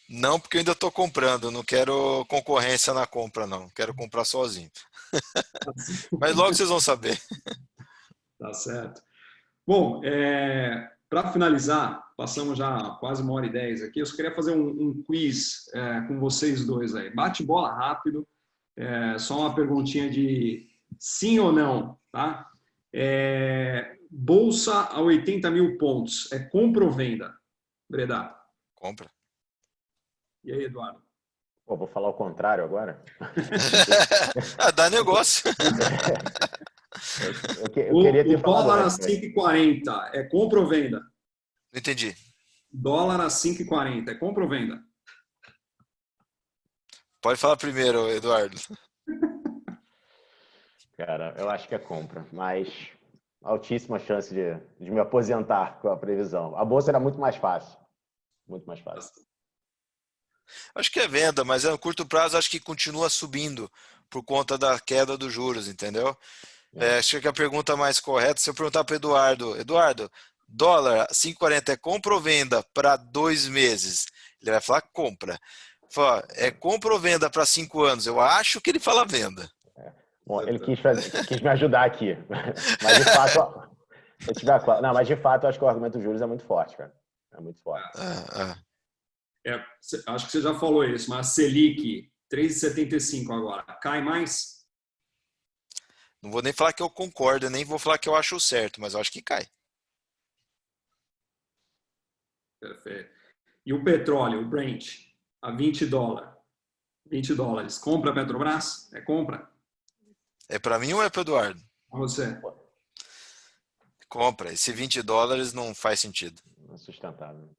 Não, porque eu ainda estou comprando, não quero concorrência na compra, não. Quero comprar sozinho. Mas logo vocês vão saber. Tá certo. Bom, para finalizar, passamos já quase 1h10 aqui. Eu só queria fazer um quiz com vocês dois aí. Bate bola rápido. Só uma perguntinha de sim ou não, tá? Bolsa a 80 mil pontos. É compra ou venda? Breda. Compra. E aí, Eduardo? Pô, vou falar o contrário agora. Dá negócio. Eu queria ter O falado dólar a antes, mas 5,40 é compra ou venda? Não entendi. Dólar a 5,40 é compra ou venda? Pode falar primeiro, Eduardo. cara, eu acho que é compra, mas altíssima chance de me aposentar com a previsão. A bolsa era muito mais fácil, muito mais fácil. Acho que é venda, mas no curto prazo acho que continua subindo por conta da queda dos juros, entendeu? É. Acho que a pergunta mais correta, se eu perguntar para o Eduardo, Eduardo, dólar 5,40 é compra ou venda para 2 meses? Ele vai falar compra. Fala, é compra ou venda para 5 anos? Eu acho que ele fala venda. Bom, ele quis me ajudar aqui, mas de fato, eu tive não, mas de fato eu acho que o argumento dos juros é muito forte, cara. É muito forte. Acho que você já falou isso, mas a Selic 3,75 agora. Cai mais? Não vou nem falar que eu concordo, nem vou falar que eu acho certo, mas eu acho que cai. Perfeito. E o petróleo, o Brent, a 20 dólares. 20 dólares. Compra a Petrobras? É compra? É para mim ou é para o Eduardo? Para você? Compra. Esse 20 dólares não faz sentido. Sustentável.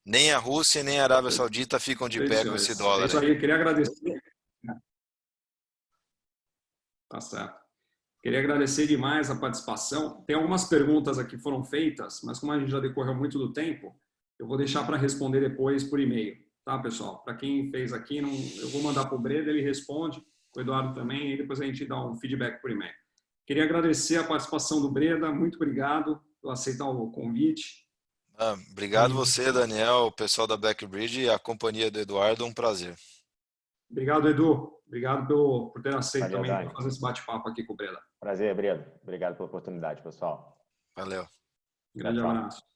Nem a Rússia nem a Arábia Saudita ficam de pé com esse É dólar isso aí. aí, eu queria agradecer. Tá certo. Queria agradecer demais a participação. Tem algumas perguntas aqui que foram feitas, mas como a gente já decorreu muito do tempo, eu vou deixar para responder depois por e-mail, tá, pessoal? Para quem fez aqui, eu vou mandar para o Breda, ele responde, o Eduardo também, e depois a gente dá um feedback por e-mail. Queria agradecer a participação do Breda, muito obrigado por aceitar o convite. Obrigado você, Daniel, o pessoal da Blackbridge e a companhia do Eduardo, um prazer. Obrigado, Edu. Obrigado por ter aceito Valeu, também Dani. para fazer esse bate-papo aqui com o Breda. Prazer, Breda. Obrigado pela oportunidade, pessoal. Valeu. Grande abraço.